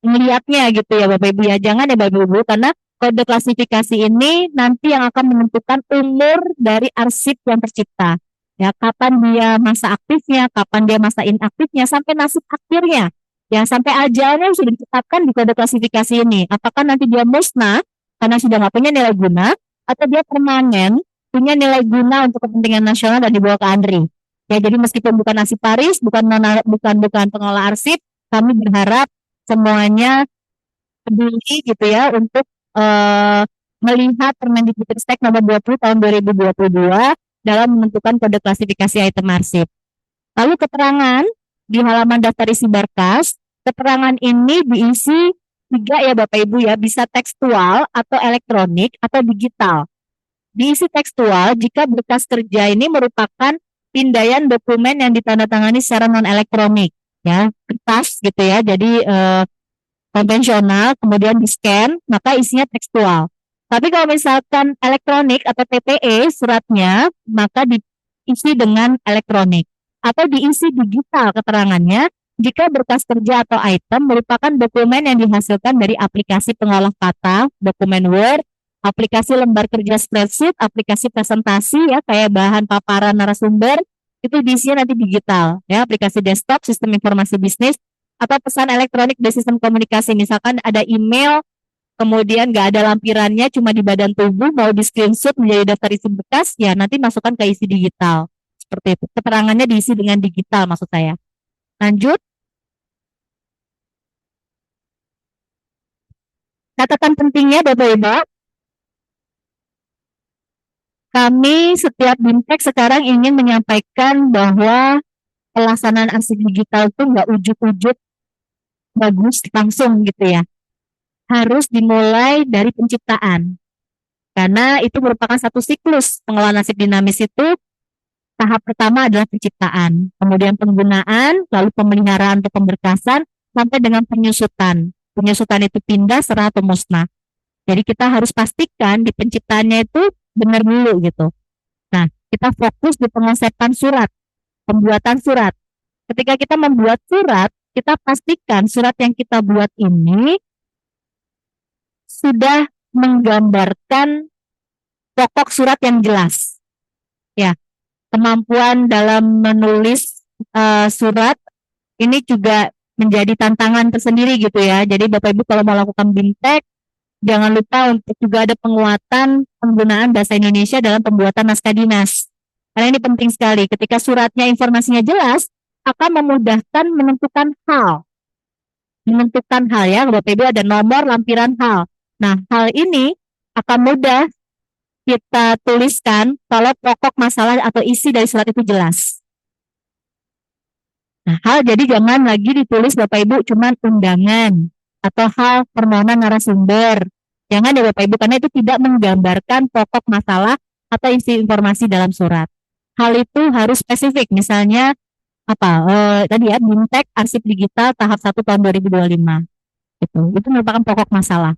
melihatnya gitu ya Bapak Ibu ya. Jangan ya Bapak Ibu, karena kode klasifikasi ini nanti yang akan menentukan umur dari arsip yang tercipta. Ya, kapan dia masa aktifnya, kapan dia masa inaktifnya, sampai nasib akhirnya. Ya, sampai ajalnya sudah ditetapkan di kode klasifikasi ini. Apakah nanti dia musnah karena sudah nggak punya nilai guna, atau dia permanen punya nilai guna untuk kepentingan nasional dan dibawa ke ANRI. Ya, jadi meskipun bukan arsiparis, bukan pengelola arsip, kami berharap semuanya peduli gitu ya untuk melihat Permendikbudristek nomor 20 tahun 2022 dalam menentukan kode klasifikasi item arsip. Lalu keterangan di halaman daftar isi berkas, keterangan ini diisi 3 ya Bapak Ibu ya, bisa tekstual atau elektronik atau digital. Diisi tekstual jika berkas kerja ini merupakan pindaian dokumen yang ditandatangani secara non elektronik ya, kertas gitu ya, jadi konvensional, kemudian di scan, maka isinya tekstual. Tapi kalau misalkan elektronik atau TPE suratnya, maka diisi dengan elektronik atau diisi digital keterangannya jika berkas kerja atau item merupakan dokumen yang dihasilkan dari aplikasi pengolah kata, dokumen Word, aplikasi lembar kerja spreadsheet, aplikasi presentasi ya kayak bahan paparan narasumber, itu diisinya nanti digital ya, aplikasi desktop, sistem informasi bisnis, atau pesan elektronik dari sistem komunikasi, misalkan ada email kemudian nggak ada lampirannya cuma di badan tubuh, mau di screenshot menjadi daftar isi berkas, ya nanti masukkan ke isi digital seperti itu, keterangannya diisi dengan digital maksud saya. Lanjut, catatan pentingnya Bapak Ibu, kami setiap Bintek sekarang ingin menyampaikan bahwa pelaksanaan arsip digital itu nggak ujuk-ujuk bagus langsung gitu ya. Harus dimulai dari penciptaan. Karena itu merupakan satu siklus pengelolaan arsip dinamis itu. Tahap pertama adalah penciptaan, kemudian penggunaan, lalu pemeliharaan atau pemberkasan, sampai dengan penyusutan. Penyusutan itu pindah, serah atau musnah. Jadi kita harus pastikan di penciptaannya itu benar dulu gitu. Nah, kita fokus di pengosepan surat, pembuatan surat. Ketika kita membuat surat, kita pastikan surat yang kita buat ini sudah menggambarkan pokok surat yang jelas. Ya, kemampuan dalam menulis surat ini juga menjadi tantangan tersendiri gitu ya. Jadi Bapak Ibu kalau mau lakukan Bintek, Jangan lupa untuk juga ada penguatan penggunaan bahasa Indonesia dalam pembuatan naskah dinas. Karena ini penting sekali. Ketika suratnya informasinya jelas, akan memudahkan menentukan hal ya. Bapak Ibu ada nomor lampiran hal. Nah, hal ini akan mudah kita tuliskan kalau pokok masalah atau isi dari surat itu jelas. Nah, hal jadi jangan lagi ditulis Bapak Ibu cuman undangan atau hal permohonan narasumber. Jangan ya Bapak Ibu karena itu tidak menggambarkan pokok masalah atau isi informasi dalam surat. Hal itu harus spesifik. Misalnya tadi ya BIMTEK arsip digital tahap 1 tahun 2025. Itu merupakan pokok masalah.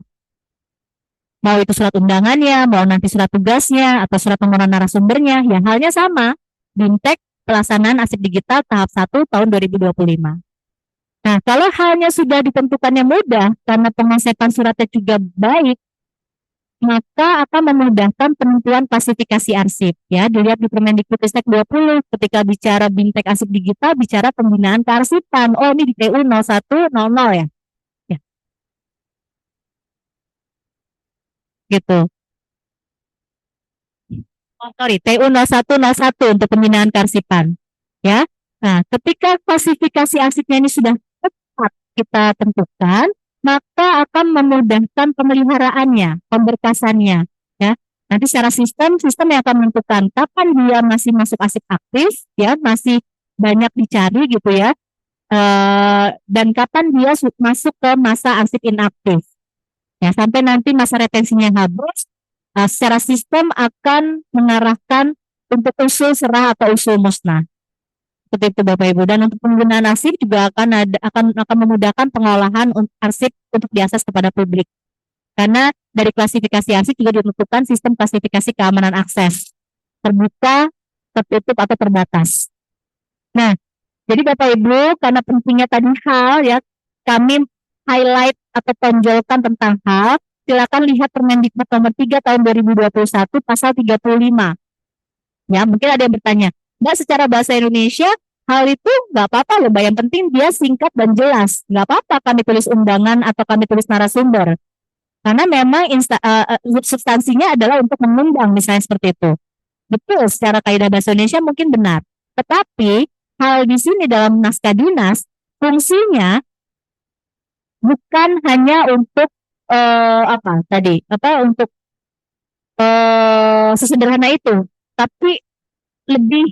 Mau itu surat undangannya, mau nanti surat tugasnya atau surat permohonan narasumbernya, ya halnya sama. BIMTEK pelaksanaan arsip digital tahap 1 tahun 2025. Nah, kalau halnya sudah ditentukannya mudah karena pengosepan suratnya juga baik, maka akan memudahkan penentuan klasifikasi arsip. Ya, dilihat di Permendikbudristek 20 ketika bicara BIMTEK arsip digital bicara pembinaan kearsipan. Oh, ini di TU 0100 ya. Ya, gitu. Oh, sorry, TU 0101 untuk pembinaan kearsipan. Ya. Nah, ketika klasifikasi arsipnya ini sudah tepat kita tentukan, maka akan memudahkan pemeliharaannya, pemberkasannya, ya. Nanti secara sistem yang akan menentukan kapan dia masih masuk arsip aktif, ya, masih banyak dicari gitu ya, dan kapan dia masuk ke masa arsip inaktif, ya, sampai nanti masa retensinya habis, secara sistem akan mengarahkan untuk usul serah atau usul musnah. Seperti itu Bapak Ibu. Dan untuk penggunaan arsip juga akan memudahkan pengolahan arsip untuk diakses kepada publik. Karena dari klasifikasi arsip juga ditentukan sistem klasifikasi keamanan akses. Terbuka, tertutup, atau terbatas. Nah, jadi Bapak Ibu, karena pentingnya tadi hal ya, kami highlight atau tonjolkan tentang hal. Silakan lihat Permendikbud nomor 3 tahun 2021 pasal 35. Ya, mungkin ada yang bertanya, Mbak secara bahasa Indonesia hal itu nggak apa-apa loh Mbak, yang penting dia singkat dan jelas. Nggak apa-apa kami tulis undangan atau kami tulis narasumber. Karena memang substansinya adalah untuk mengundang misalnya seperti itu. Betul, secara kaidah bahasa Indonesia mungkin benar. Tetapi hal di sini dalam naskah dinas fungsinya bukan hanya untuk untuk sesederhana itu, tapi lebih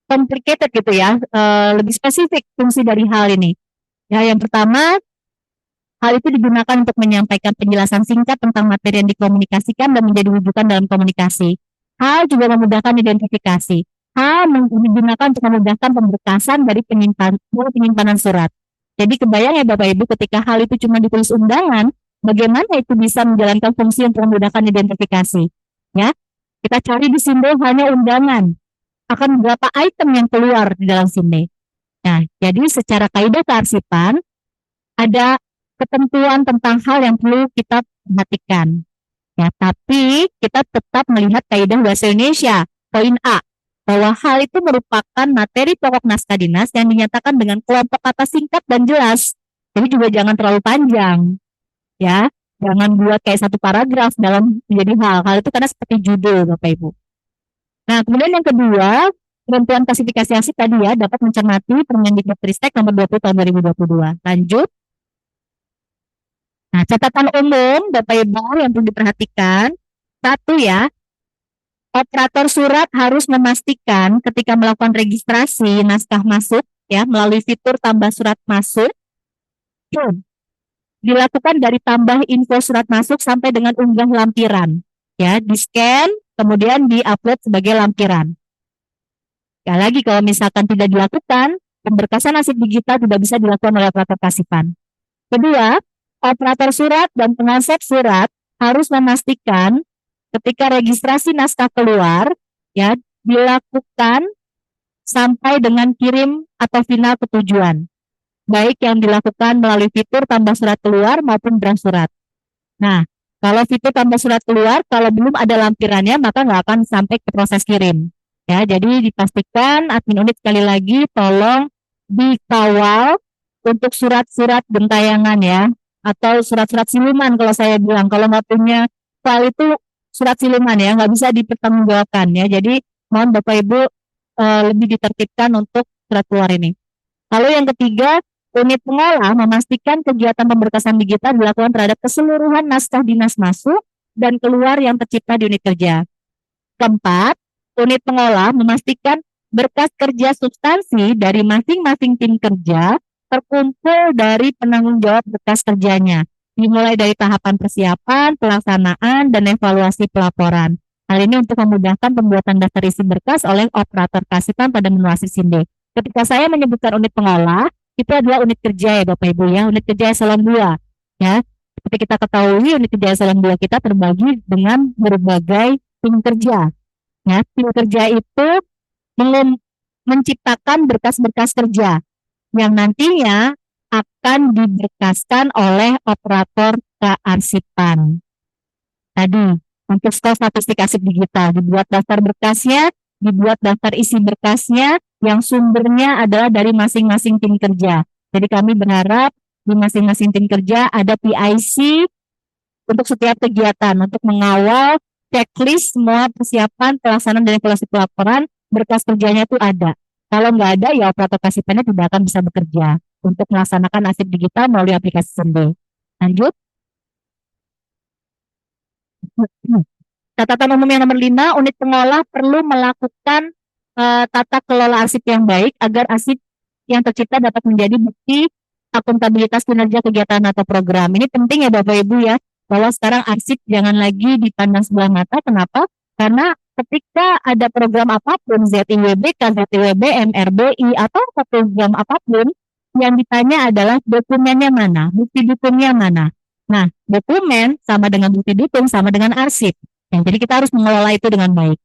complicated gitu ya, lebih spesifik fungsi dari hal ini. Ya, yang pertama, hal itu digunakan untuk menyampaikan penjelasan singkat tentang materi yang dikomunikasikan dan menjadi rujukan dalam komunikasi. Hal juga memudahkan identifikasi. Hal digunakan untuk memudahkan pemberkasan dari penyimpanan surat. Jadi kebayang ya Bapak Ibu ketika hal itu cuma ditulis undangan, bagaimana itu bisa menjalankan fungsi untuk memudahkan identifikasi. Ya, kita cari di simbol hanya undangan. Akan berapa item yang keluar di dalam SINDE. Nah, jadi secara kaidah kearsipan ada ketentuan tentang hal yang perlu kita perhatikan. Ya, tapi kita tetap melihat kaidah bahasa Indonesia. Poin A, bahwa hal itu merupakan materi pokok naskah dinas yang dinyatakan dengan kelompok kata singkat dan jelas. Jadi juga jangan terlalu panjang. Ya, jangan buat kayak satu paragraf dalam menjadi hal. Hal itu karena seperti judul Bapak Ibu. Nah, kemudian yang kedua, penentuan klasifikasi arsip tadi ya dapat mencermati Permendikbudristek nomor 20 tahun 2022. Lanjut. Nah, catatan umum Bapak Ibu yang perlu diperhatikan. Satu ya, operator surat harus memastikan ketika melakukan registrasi naskah masuk ya melalui fitur tambah surat masuk dilakukan dari tambah info surat masuk sampai dengan unggah lampiran. Ya, di-scan kemudian di-upload sebagai lampiran. Sekali lagi kalau misalkan tidak dilakukan, pemberkasan arsip digital tidak bisa dilakukan oleh operator kearsipan. Kedua, operator surat dan pengasep surat harus memastikan ketika registrasi naskah keluar ya dilakukan sampai dengan kirim atau final ke tujuan. Baik yang dilakukan melalui fitur tambah surat keluar maupun draft surat. Nah, kalau fitur tambah surat keluar, kalau belum ada lampirannya, maka nggak akan sampai ke proses kirim. Ya, jadi dipastikan admin unit sekali lagi tolong dikawal untuk surat-surat gentayangan ya. atau surat-surat siluman kalau saya bilang. Kalau nggak punya file itu surat siluman ya, nggak bisa dipertanggungjawabkan ya. Jadi mohon Bapak Ibu lebih ditertibkan untuk surat keluar ini. Lalu yang ketiga, unit pengolah memastikan kegiatan pemberkasan digital dilakukan terhadap keseluruhan naskah dinas masuk dan keluar yang tercipta di unit kerja. Keempat, unit pengolah memastikan berkas kerja substansi dari masing-masing tim kerja terkumpul dari penanggung jawab berkas kerjanya, dimulai dari tahapan persiapan, pelaksanaan, dan evaluasi pelaporan. Hal ini untuk memudahkan pembuatan daftar isi berkas oleh operator kasipan pada menu arsip SINDE. Ketika saya menyebutkan unit pengolah, itu adalah unit kerja ya Bapak Ibu ya, unit kerja eselon 2 ya. Seperti kita ketahui, unit kerja eselon 2 kita terbagi dengan berbagai tim kerja. Ya, tim kerja itu menciptakan berkas-berkas kerja yang nantinya akan diberkaskan oleh operator kearsipan. Tadi, untuk skor statistik arsip digital, dibuat daftar berkasnya, dibuat daftar isi berkasnya, yang sumbernya adalah dari masing-masing tim kerja. Jadi kami berharap di masing-masing tim kerja ada PIC untuk setiap kegiatan, untuk mengawal checklist semua persiapan, pelaksanaan, dan evaluasi pelaporan, berkas kerjanya itu ada. Kalau nggak ada, ya operator kasipannya tidak akan bisa bekerja untuk melaksanakan arsip digital melalui aplikasi SINDE. Lanjut. Catatan umum yang nomor 5, unit pengolah perlu melakukan tata kelola arsip yang baik agar arsip yang tercipta dapat menjadi bukti akuntabilitas kinerja kegiatan atau program. Ini penting ya Bapak Ibu ya, bahwa sekarang arsip jangan lagi dipandang sebelah mata. Kenapa? Karena ketika ada program apapun, ZIWB, KZIWB, MRBI, atau program apapun, yang ditanya adalah dokumennya mana, bukti dukungnya mana. Nah, dokumen sama dengan bukti dukung sama dengan arsip. Jadi kita harus mengelola itu dengan baik.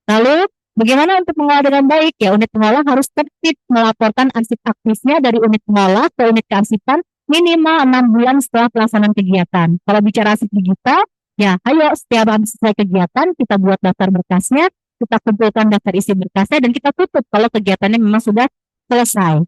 Lalu bagaimana untuk mengolah dengan baik? Ya, unit pengolah harus tertib melaporkan arsip aktifnya dari unit pengolah ke unit kearsipan minimal 6 bulan setelah pelaksanaan kegiatan. Kalau bicara arsip digital, ya ayo setiap habis selesai kegiatan kita buat daftar berkasnya, kita kumpulkan daftar isi berkasnya, dan kita tutup kalau kegiatannya memang sudah selesai.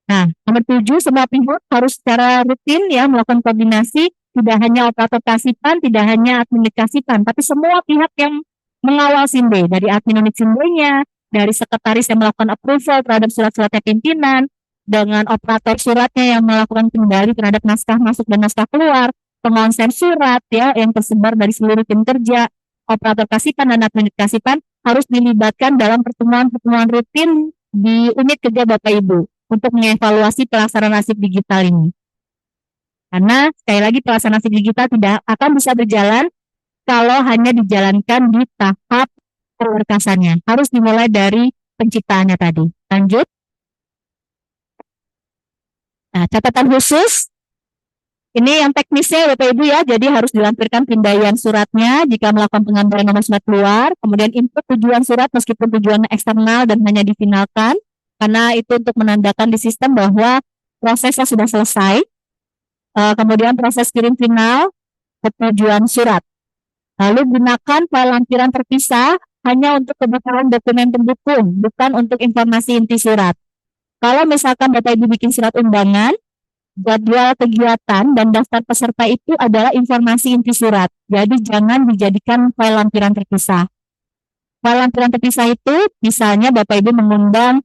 Nah, nomor 7, semua pihak harus secara rutin ya melakukan koordinasi, tidak hanya operator kasipan, tidak hanya admin kasipan, tapi semua pihak yang mengawal SINDE, dari admin unit SINDE-nya, dari sekretaris yang melakukan approval terhadap surat-suratnya pimpinan, dengan operator suratnya yang melakukan kendali terhadap naskah masuk dan naskah keluar, pengonsen surat ya yang tersebar dari seluruh tim kerja, operator kasipan dan admin kasipan harus dilibatkan dalam pertemuan-pertemuan rutin di unit kerja Bapak Ibu untuk mengevaluasi pelaksanaan arsip digital ini. Karena sekali lagi pelaksanaan arsip digital tidak akan bisa berjalan kalau hanya dijalankan di tahap pemberkasannya. Harus dimulai dari penciptaannya tadi. Lanjut. Nah, catatan khusus. Ini yang teknisnya Bapak Ibu ya, jadi harus dilampirkan pindaian suratnya jika melakukan pengambilan nomor surat keluar, kemudian input tujuan surat meskipun tujuan eksternal dan hanya difinalkan, karena itu untuk menandakan di sistem bahwa prosesnya sudah selesai. Kemudian proses kirim final ke tujuan surat. Lalu gunakan file lampiran terpisah hanya untuk kebutuhan dokumen pendukung, bukan untuk informasi inti surat. Kalau misalkan Bapak Ibu bikin surat undangan, jadwal kegiatan dan daftar peserta itu adalah informasi inti surat. Jadi jangan dijadikan file lampiran terpisah. File lampiran terpisah itu misalnya Bapak Ibu mengundang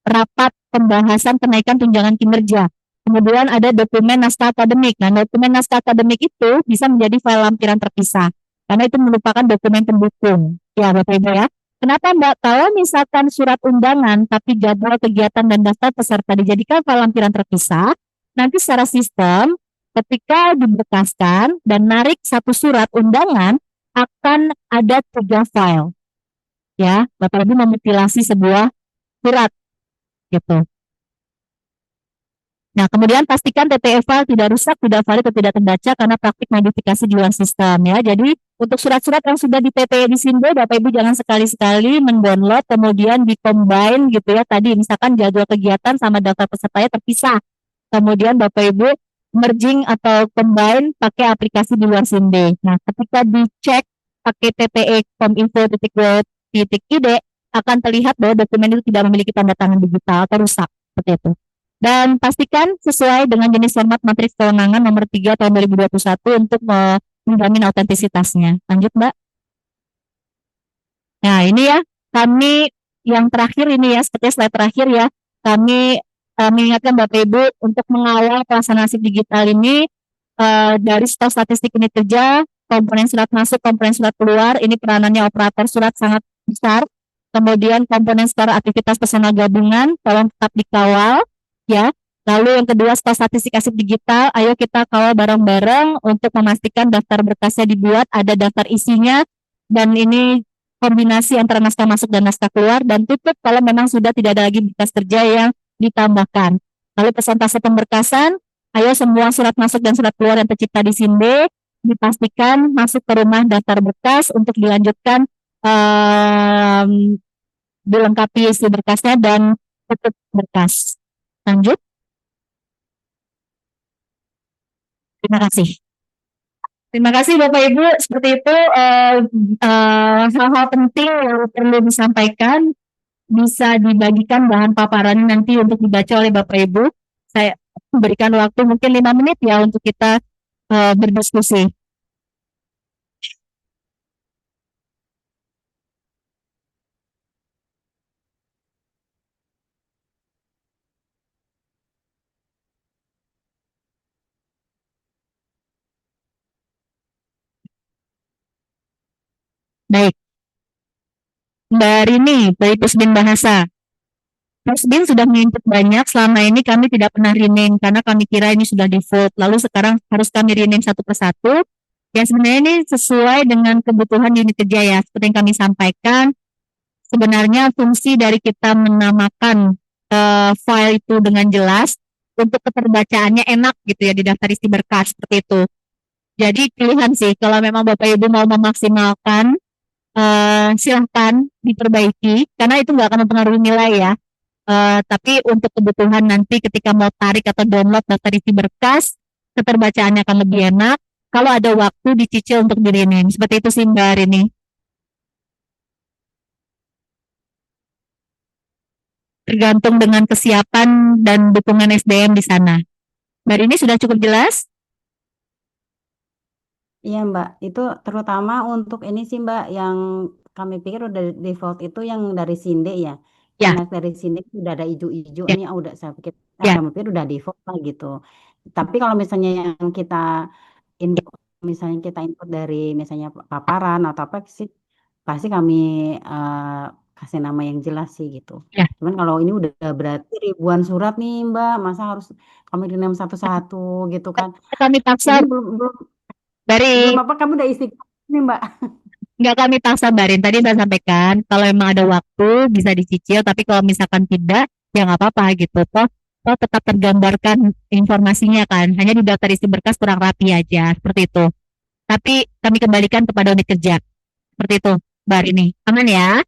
rapat pembahasan kenaikan tunjangan kinerja. Kemudian ada dokumen naskah akademik. Nah, dokumen naskah akademik itu bisa menjadi file lampiran terpisah. Karena itu merupakan dokumen pendukung. Ya, Bapak Ibu ya. Kenapa Mbak? Kalau misalkan surat undangan, tapi jadwal kegiatan dan daftar peserta dijadikan file lampiran terpisah, nanti secara sistem, ketika diberkaskan dan narik satu surat undangan, akan ada 3 file. Ya, Bapak Ibu memutilasi sebuah surat. Gitu. Nah, kemudian pastikan TTF file tidak rusak, tidak valid, atau tidak terbaca karena praktik modifikasi di luar sistem ya. Jadi untuk surat-surat yang sudah di TTE di SINDE, Bapak Ibu jangan sekali-sekali mendownload kemudian di-combine gitu ya. Tadi misalkan jadwal kegiatan sama daftar pesertanya terpisah. Kemudian Bapak Ibu merging atau combine pakai aplikasi di luar SINDE. Nah, ketika dicek pakai TTE kominfo.go.id akan terlihat bahwa dokumen itu tidak memiliki tanda tangan digital atau rusak seperti itu. Dan pastikan sesuai dengan jenis format matriks kewenangan nomor 3 tahun 2021 untuk menjamin autentisitasnya. Lanjut, Mbak. Nah, ini ya, kami yang terakhir ini ya, seperti slide terakhir ya, kami mengingatkan Bapak Ibu untuk mengawal pelaksanaan SIP digital ini dari stok statistik unit kerja, komponen surat masuk, komponen surat keluar, ini peranannya operator surat sangat besar. Kemudian komponen skor aktivitas personal gabungan, tolong tetap dikawal, ya. Lalu yang kedua, stok statistik arsip digital, ayo kita kawal bareng-bareng untuk memastikan daftar berkasnya dibuat, ada daftar isinya, dan ini kombinasi antara naskah masuk dan naskah keluar, dan tutup kalau memang sudah tidak ada lagi berkas kerja yang ditambahkan. Lalu persentase pemberkasan, ayo semua surat masuk dan surat keluar yang tercipta di SINDE dipastikan masuk ke rumah daftar berkas untuk dilanjutkan dilengkapi isi berkasnya dan tutup berkas. Lanjut. Terima kasih. Terima kasih Bapak Ibu. Seperti itu hal-hal penting yang perlu disampaikan bisa dibagikan bahan paparan nanti untuk dibaca oleh Bapak Ibu. Saya berikan waktu mungkin 5 menit ya untuk kita berdiskusi. Baik, Mbak Rini dari Pusbin Bahasa. Pusbin sudah menginput banyak, selama ini kami tidak pernah rename karena kami kira ini sudah default. Lalu sekarang harus kami rename satu persatu. Ya sebenarnya ini sesuai dengan kebutuhan unit kerja ya. Seperti yang kami sampaikan, sebenarnya fungsi dari kita menamakan file itu dengan jelas untuk keterbacaannya enak gitu ya di daftar isi berkas seperti itu. Jadi pilihan sih kalau memang Bapak Ibu mau memaksimalkan silahkan diperbaiki karena itu nggak akan mempengaruhi nilai ya. Tapi untuk kebutuhan nanti ketika mau tarik atau download daftar isi berkas, keterbacaannya akan lebih enak. Kalau ada waktu dicicil untuk di-rename. Seperti itu sih Mbak Rini. Tergantung dengan kesiapan dan dukungan SDM di sana. Mbak Rini sudah cukup jelas? Iya Mbak, itu terutama untuk ini sih Mbak, yang kami pikir udah default itu yang dari Sinde ya. Ya, Yang dari Sinde udah ada ijo-ijo ya, nih, udah saya pikir, ya. kami pikir udah default lah gitu. Tapi kalau misalnya yang kita input, misalnya kita input dari misalnya paparan atau apa sih, pasti kami eh, kasih nama yang jelas sih gitu. Ya. Cuman kalau ini udah berarti ribuan surat nih Mbak, masa harus kami rename satu-satu gitu kan? Kami paksa Ini belum belum belum dari apa kamu udah isi nih Mbak. nggak kami paksa Barin. Tadi saya sampaikan kalau emang ada waktu bisa dicicil, tapi kalau misalkan tidak ya nggak apa-apa gitu. Toh tetap tergambarkan informasinya kan. Hanya di daftar isi berkas kurang rapi aja seperti itu. Tapi kami kembalikan kepada unit kerja. Seperti itu, Mbak Rini. Aman ya?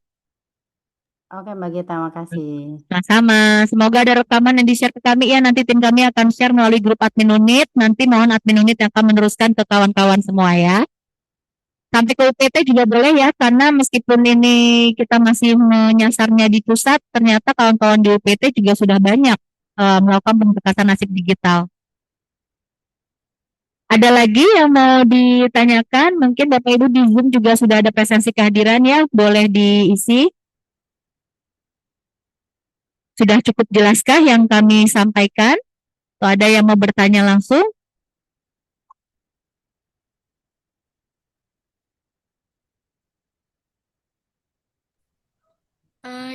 Oke Mbak Gita, makasih. Sama-sama. Semoga ada rekaman yang di-share ke kami ya. Nanti tim kami akan share melalui grup admin unit. Nanti mohon admin unit yang akan meneruskan ke kawan-kawan semua ya. Sampai ke UPT juga boleh ya, karena meskipun ini kita masih menyasarnya di pusat, ternyata kawan-kawan di UPT juga sudah banyak melakukan pemberkasan nasib digital. Ada lagi yang mau ditanyakan? Mungkin Bapak Ibu di Zoom juga sudah ada presensi kehadiran ya, boleh diisi. Sudah cukup jelaskah yang kami sampaikan? Atau ada yang mau bertanya langsung?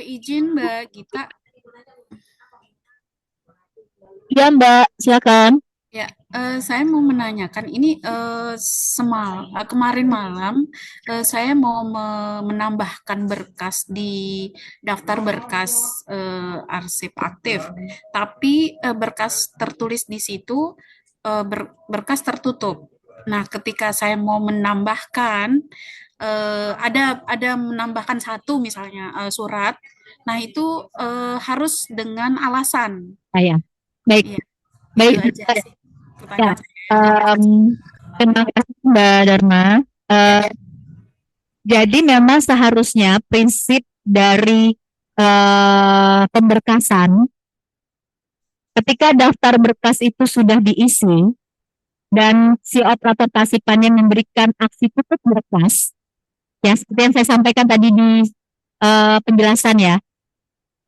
Izin Mbak Gita. Iya Mbak, silakan. Ya, saya mau menanyakan ini kemarin malam saya mau menambahkan berkas di daftar berkas arsip aktif, tapi berkas tertulis di situ berkas tertutup. Nah, ketika saya mau menambahkan ada menambahkan satu misalnya surat, nah itu harus dengan alasan. Saya. Baik, Iya, itu baik. aja sih Ya, pertanyaan saya. em, terima kasih Mbak Dharma. Ya, Jadi memang seharusnya prinsip dari pemberkasan ketika daftar berkas itu sudah diisi dan si operator tasipannya memberikan aksi tutup berkas, ya seperti yang saya sampaikan tadi di penjelasan ya,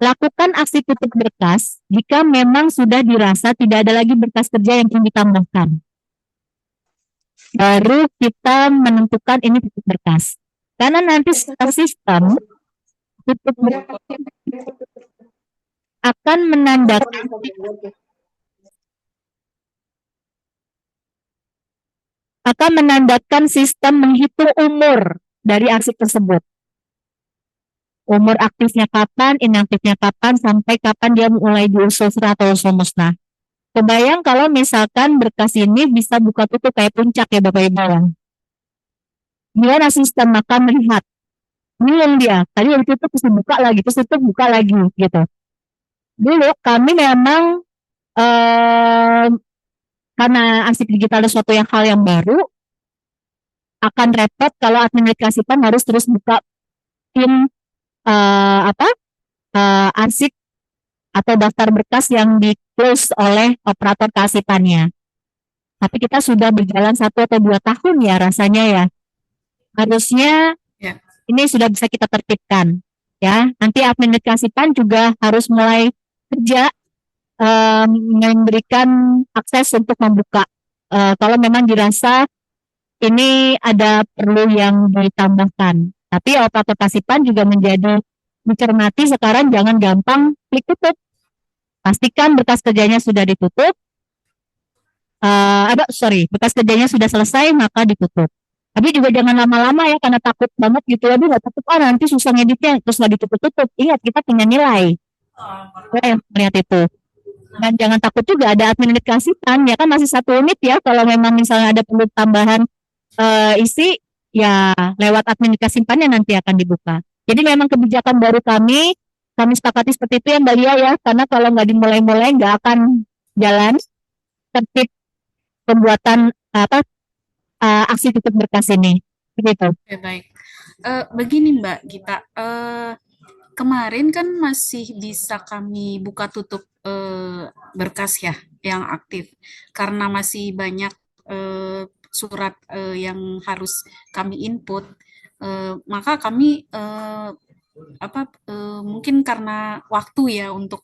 lakukan aksi tutup berkas jika memang sudah dirasa tidak ada lagi berkas kerja yang ingin ditambahkan. Baru kita menentukan ini tutup berkas. Karena nanti secara sistem tutup berkas akan menandakan sistem menghitung umur dari arsip tersebut. Umur aktifnya kapan, inaktifnya kapan, sampai kapan dia mulai diusul serah atau usul musnah. Kebayang kalau misalkan berkas ini bisa buka tutup kayak puncak ya Bapak Ibu ya. Gimana sistem akan melihat? Bingung dia, tadi yang tutup terus dibuka lagi, terus tutup buka lagi gitu. Dulu kami memang karena arsip digital itu suatu hal yang baru, akan repot kalau administrasipan harus terus buka pin arsip atau daftar berkas yang di-close oleh operator kearsipannya. Tapi kita sudah berjalan 1 atau 2 tahun ya rasanya ya. Harusnya Ya. ini sudah bisa kita tertibkan. Ya, nanti administrasipan juga harus mulai kerja memberikan akses untuk membuka. Kalau memang dirasa ini ada perlu yang ditambahkan. Tapi operator tasipan juga menjadi dicermati sekarang jangan gampang klik tutup. Pastikan berkas kerjanya sudah ditutup. Berkas kerjanya sudah selesai maka ditutup. Tapi juga jangan lama-lama ya karena takut banget gitu. Aduh nggak tutup, nanti susah ngeditnya terus nggak ditutup-tutup. Ingat kita punya nilai. Saya yang melihat itu. Dan jangan takut juga ada administrasipan ya kan masih 1 unit ya. Kalau memang misalnya ada perlu tambahan isi ya lewat administrasipannya nanti akan dibuka. Jadi memang kebijakan baru kami sepakati seperti itu ya Mbak Lia ya, karena kalau nggak dimulai-mulai nggak akan jalan tertib pembuatan aksi tutup berkas ini. Begitu. Oke, baik. Begini Mbak Gita, kemarin kan masih bisa kami buka tutup berkas ya yang aktif karena masih banyak surat yang harus kami input, maka kami mungkin karena waktu ya untuk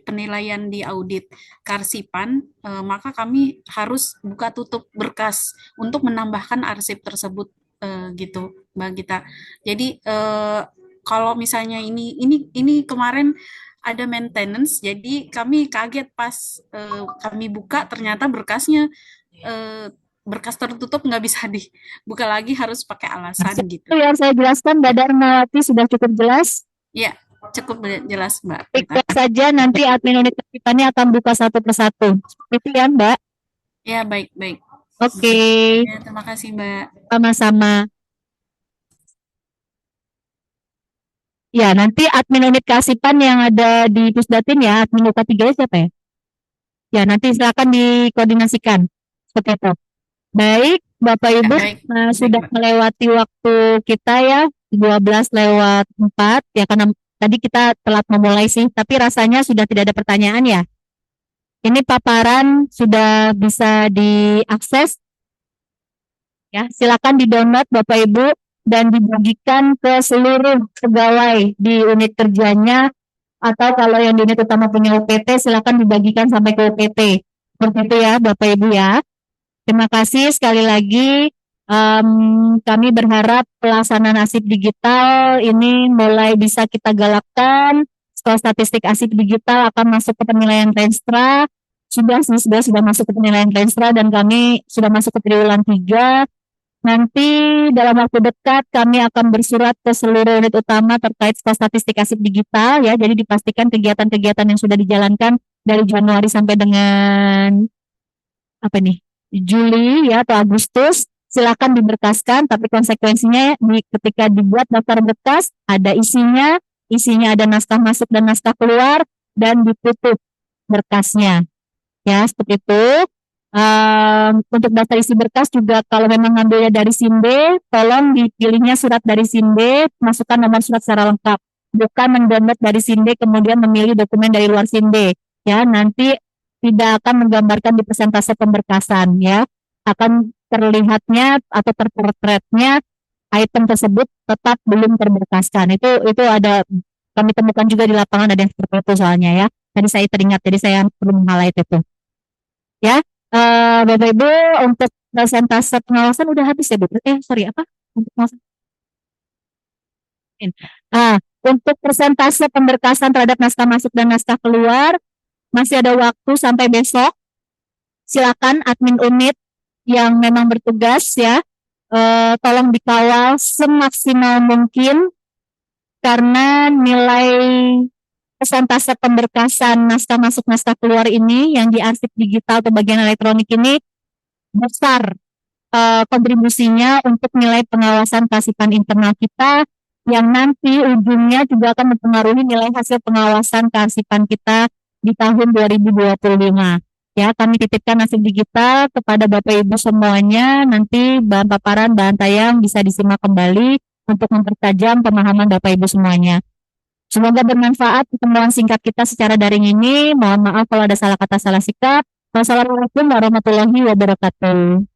penilaian di audit kearsipan, maka kami harus buka tutup berkas untuk menambahkan arsip tersebut gitu Mbak Gita. Jadi kalau misalnya ini kemarin ada maintenance, jadi kami kaget pas kami buka ternyata berkasnya berkas tertutup nggak bisa dibuka lagi, harus pakai alasan gitu. Itu yang saya jelaskan Mbak Darmawati sudah cukup jelas. Ya, cukup jelas Mbak. Ikut saja nanti admin unit tertipannya akan buka satu persatu. Itu ya Mbak. Ya baik. Oke. Ya, terima kasih Mbak. Sama-sama. Ya, nanti admin unit kearsipan yang ada di Pusdatin ya, admin luka 3 siapa ya? Ya, nanti silakan dikoordinasikan. Seperti itu. Baik, Bapak Ibu, sudah melewati waktu kita ya, 12:04 ya, karena tadi kita telat memulai sih, tapi rasanya sudah tidak ada pertanyaan ya. Ini paparan sudah bisa diakses. Ya, silakan di-download Bapak Ibu dan dibagikan ke seluruh pegawai di unit kerjanya, atau kalau yang di unit utama punya UPT silakan dibagikan sampai ke UPT. Seperti itu ya Bapak Ibu ya. Terima kasih sekali lagi. Kami berharap pelaksanaan arsip digital ini mulai bisa kita galakkan. Skor statistik arsip digital akan masuk ke penilaian Renstra. Sudah masuk ke penilaian Renstra dan kami sudah masuk ke triwulan 3. Nanti dalam waktu dekat kami akan bersurat ke seluruh unit utama terkait skor statistik arsip digital ya. Jadi dipastikan kegiatan-kegiatan yang sudah dijalankan dari Januari sampai dengan Juli ya atau Agustus, silakan diberkaskan, tapi konsekuensinya ketika dibuat daftar berkas ada isinya ada naskah masuk dan naskah keluar dan ditutup berkasnya ya, seperti itu. Untuk daftar isi berkas juga kalau memang ngambilnya dari SIM B, tolong dipilihnya surat dari SIM B, masukkan nomor surat secara lengkap bukan mendownload dari Sinde kemudian memilih dokumen dari luar Sinde, ya. Nanti tidak akan menggambarkan di persentase pemberkasan, ya. Akan terlihatnya atau terpotretnya item tersebut tetap belum terberkaskan. Itu ada kami temukan juga di lapangan, ada yang seperti itu soalnya, ya. Tadi saya teringat, jadi saya perlu meng-highlight itu. Ya, Bapak Ibu, untuk persentase pengawasan udah habis ya, Bu? Sorry, apa? Untuk pengawasan. Untuk persentase pemberkasan terhadap naskah masuk dan naskah keluar, masih ada waktu sampai besok. Silakan admin unit yang memang bertugas, ya, tolong dikawal semaksimal mungkin, karena nilai persentase pemberkasan naskah masuk naskah keluar ini yang di arsip digital atau bagian elektronik ini besar kontribusinya untuk nilai pengawasan kearsipan internal kita, yang nanti ujungnya juga akan mempengaruhi nilai hasil pengawasan kearsipan kita di tahun 2025. Ya, kami titipkan arsip digital kepada Bapak Ibu semuanya. Nanti bahan paparan, bahan tayang bisa disimak kembali untuk mempertajam pemahaman Bapak Ibu semuanya. Semoga bermanfaat pertemuan singkat kita secara daring ini. Mohon maaf kalau ada salah kata, salah sikap. Wassalamualaikum warahmatullahi wabarakatuh.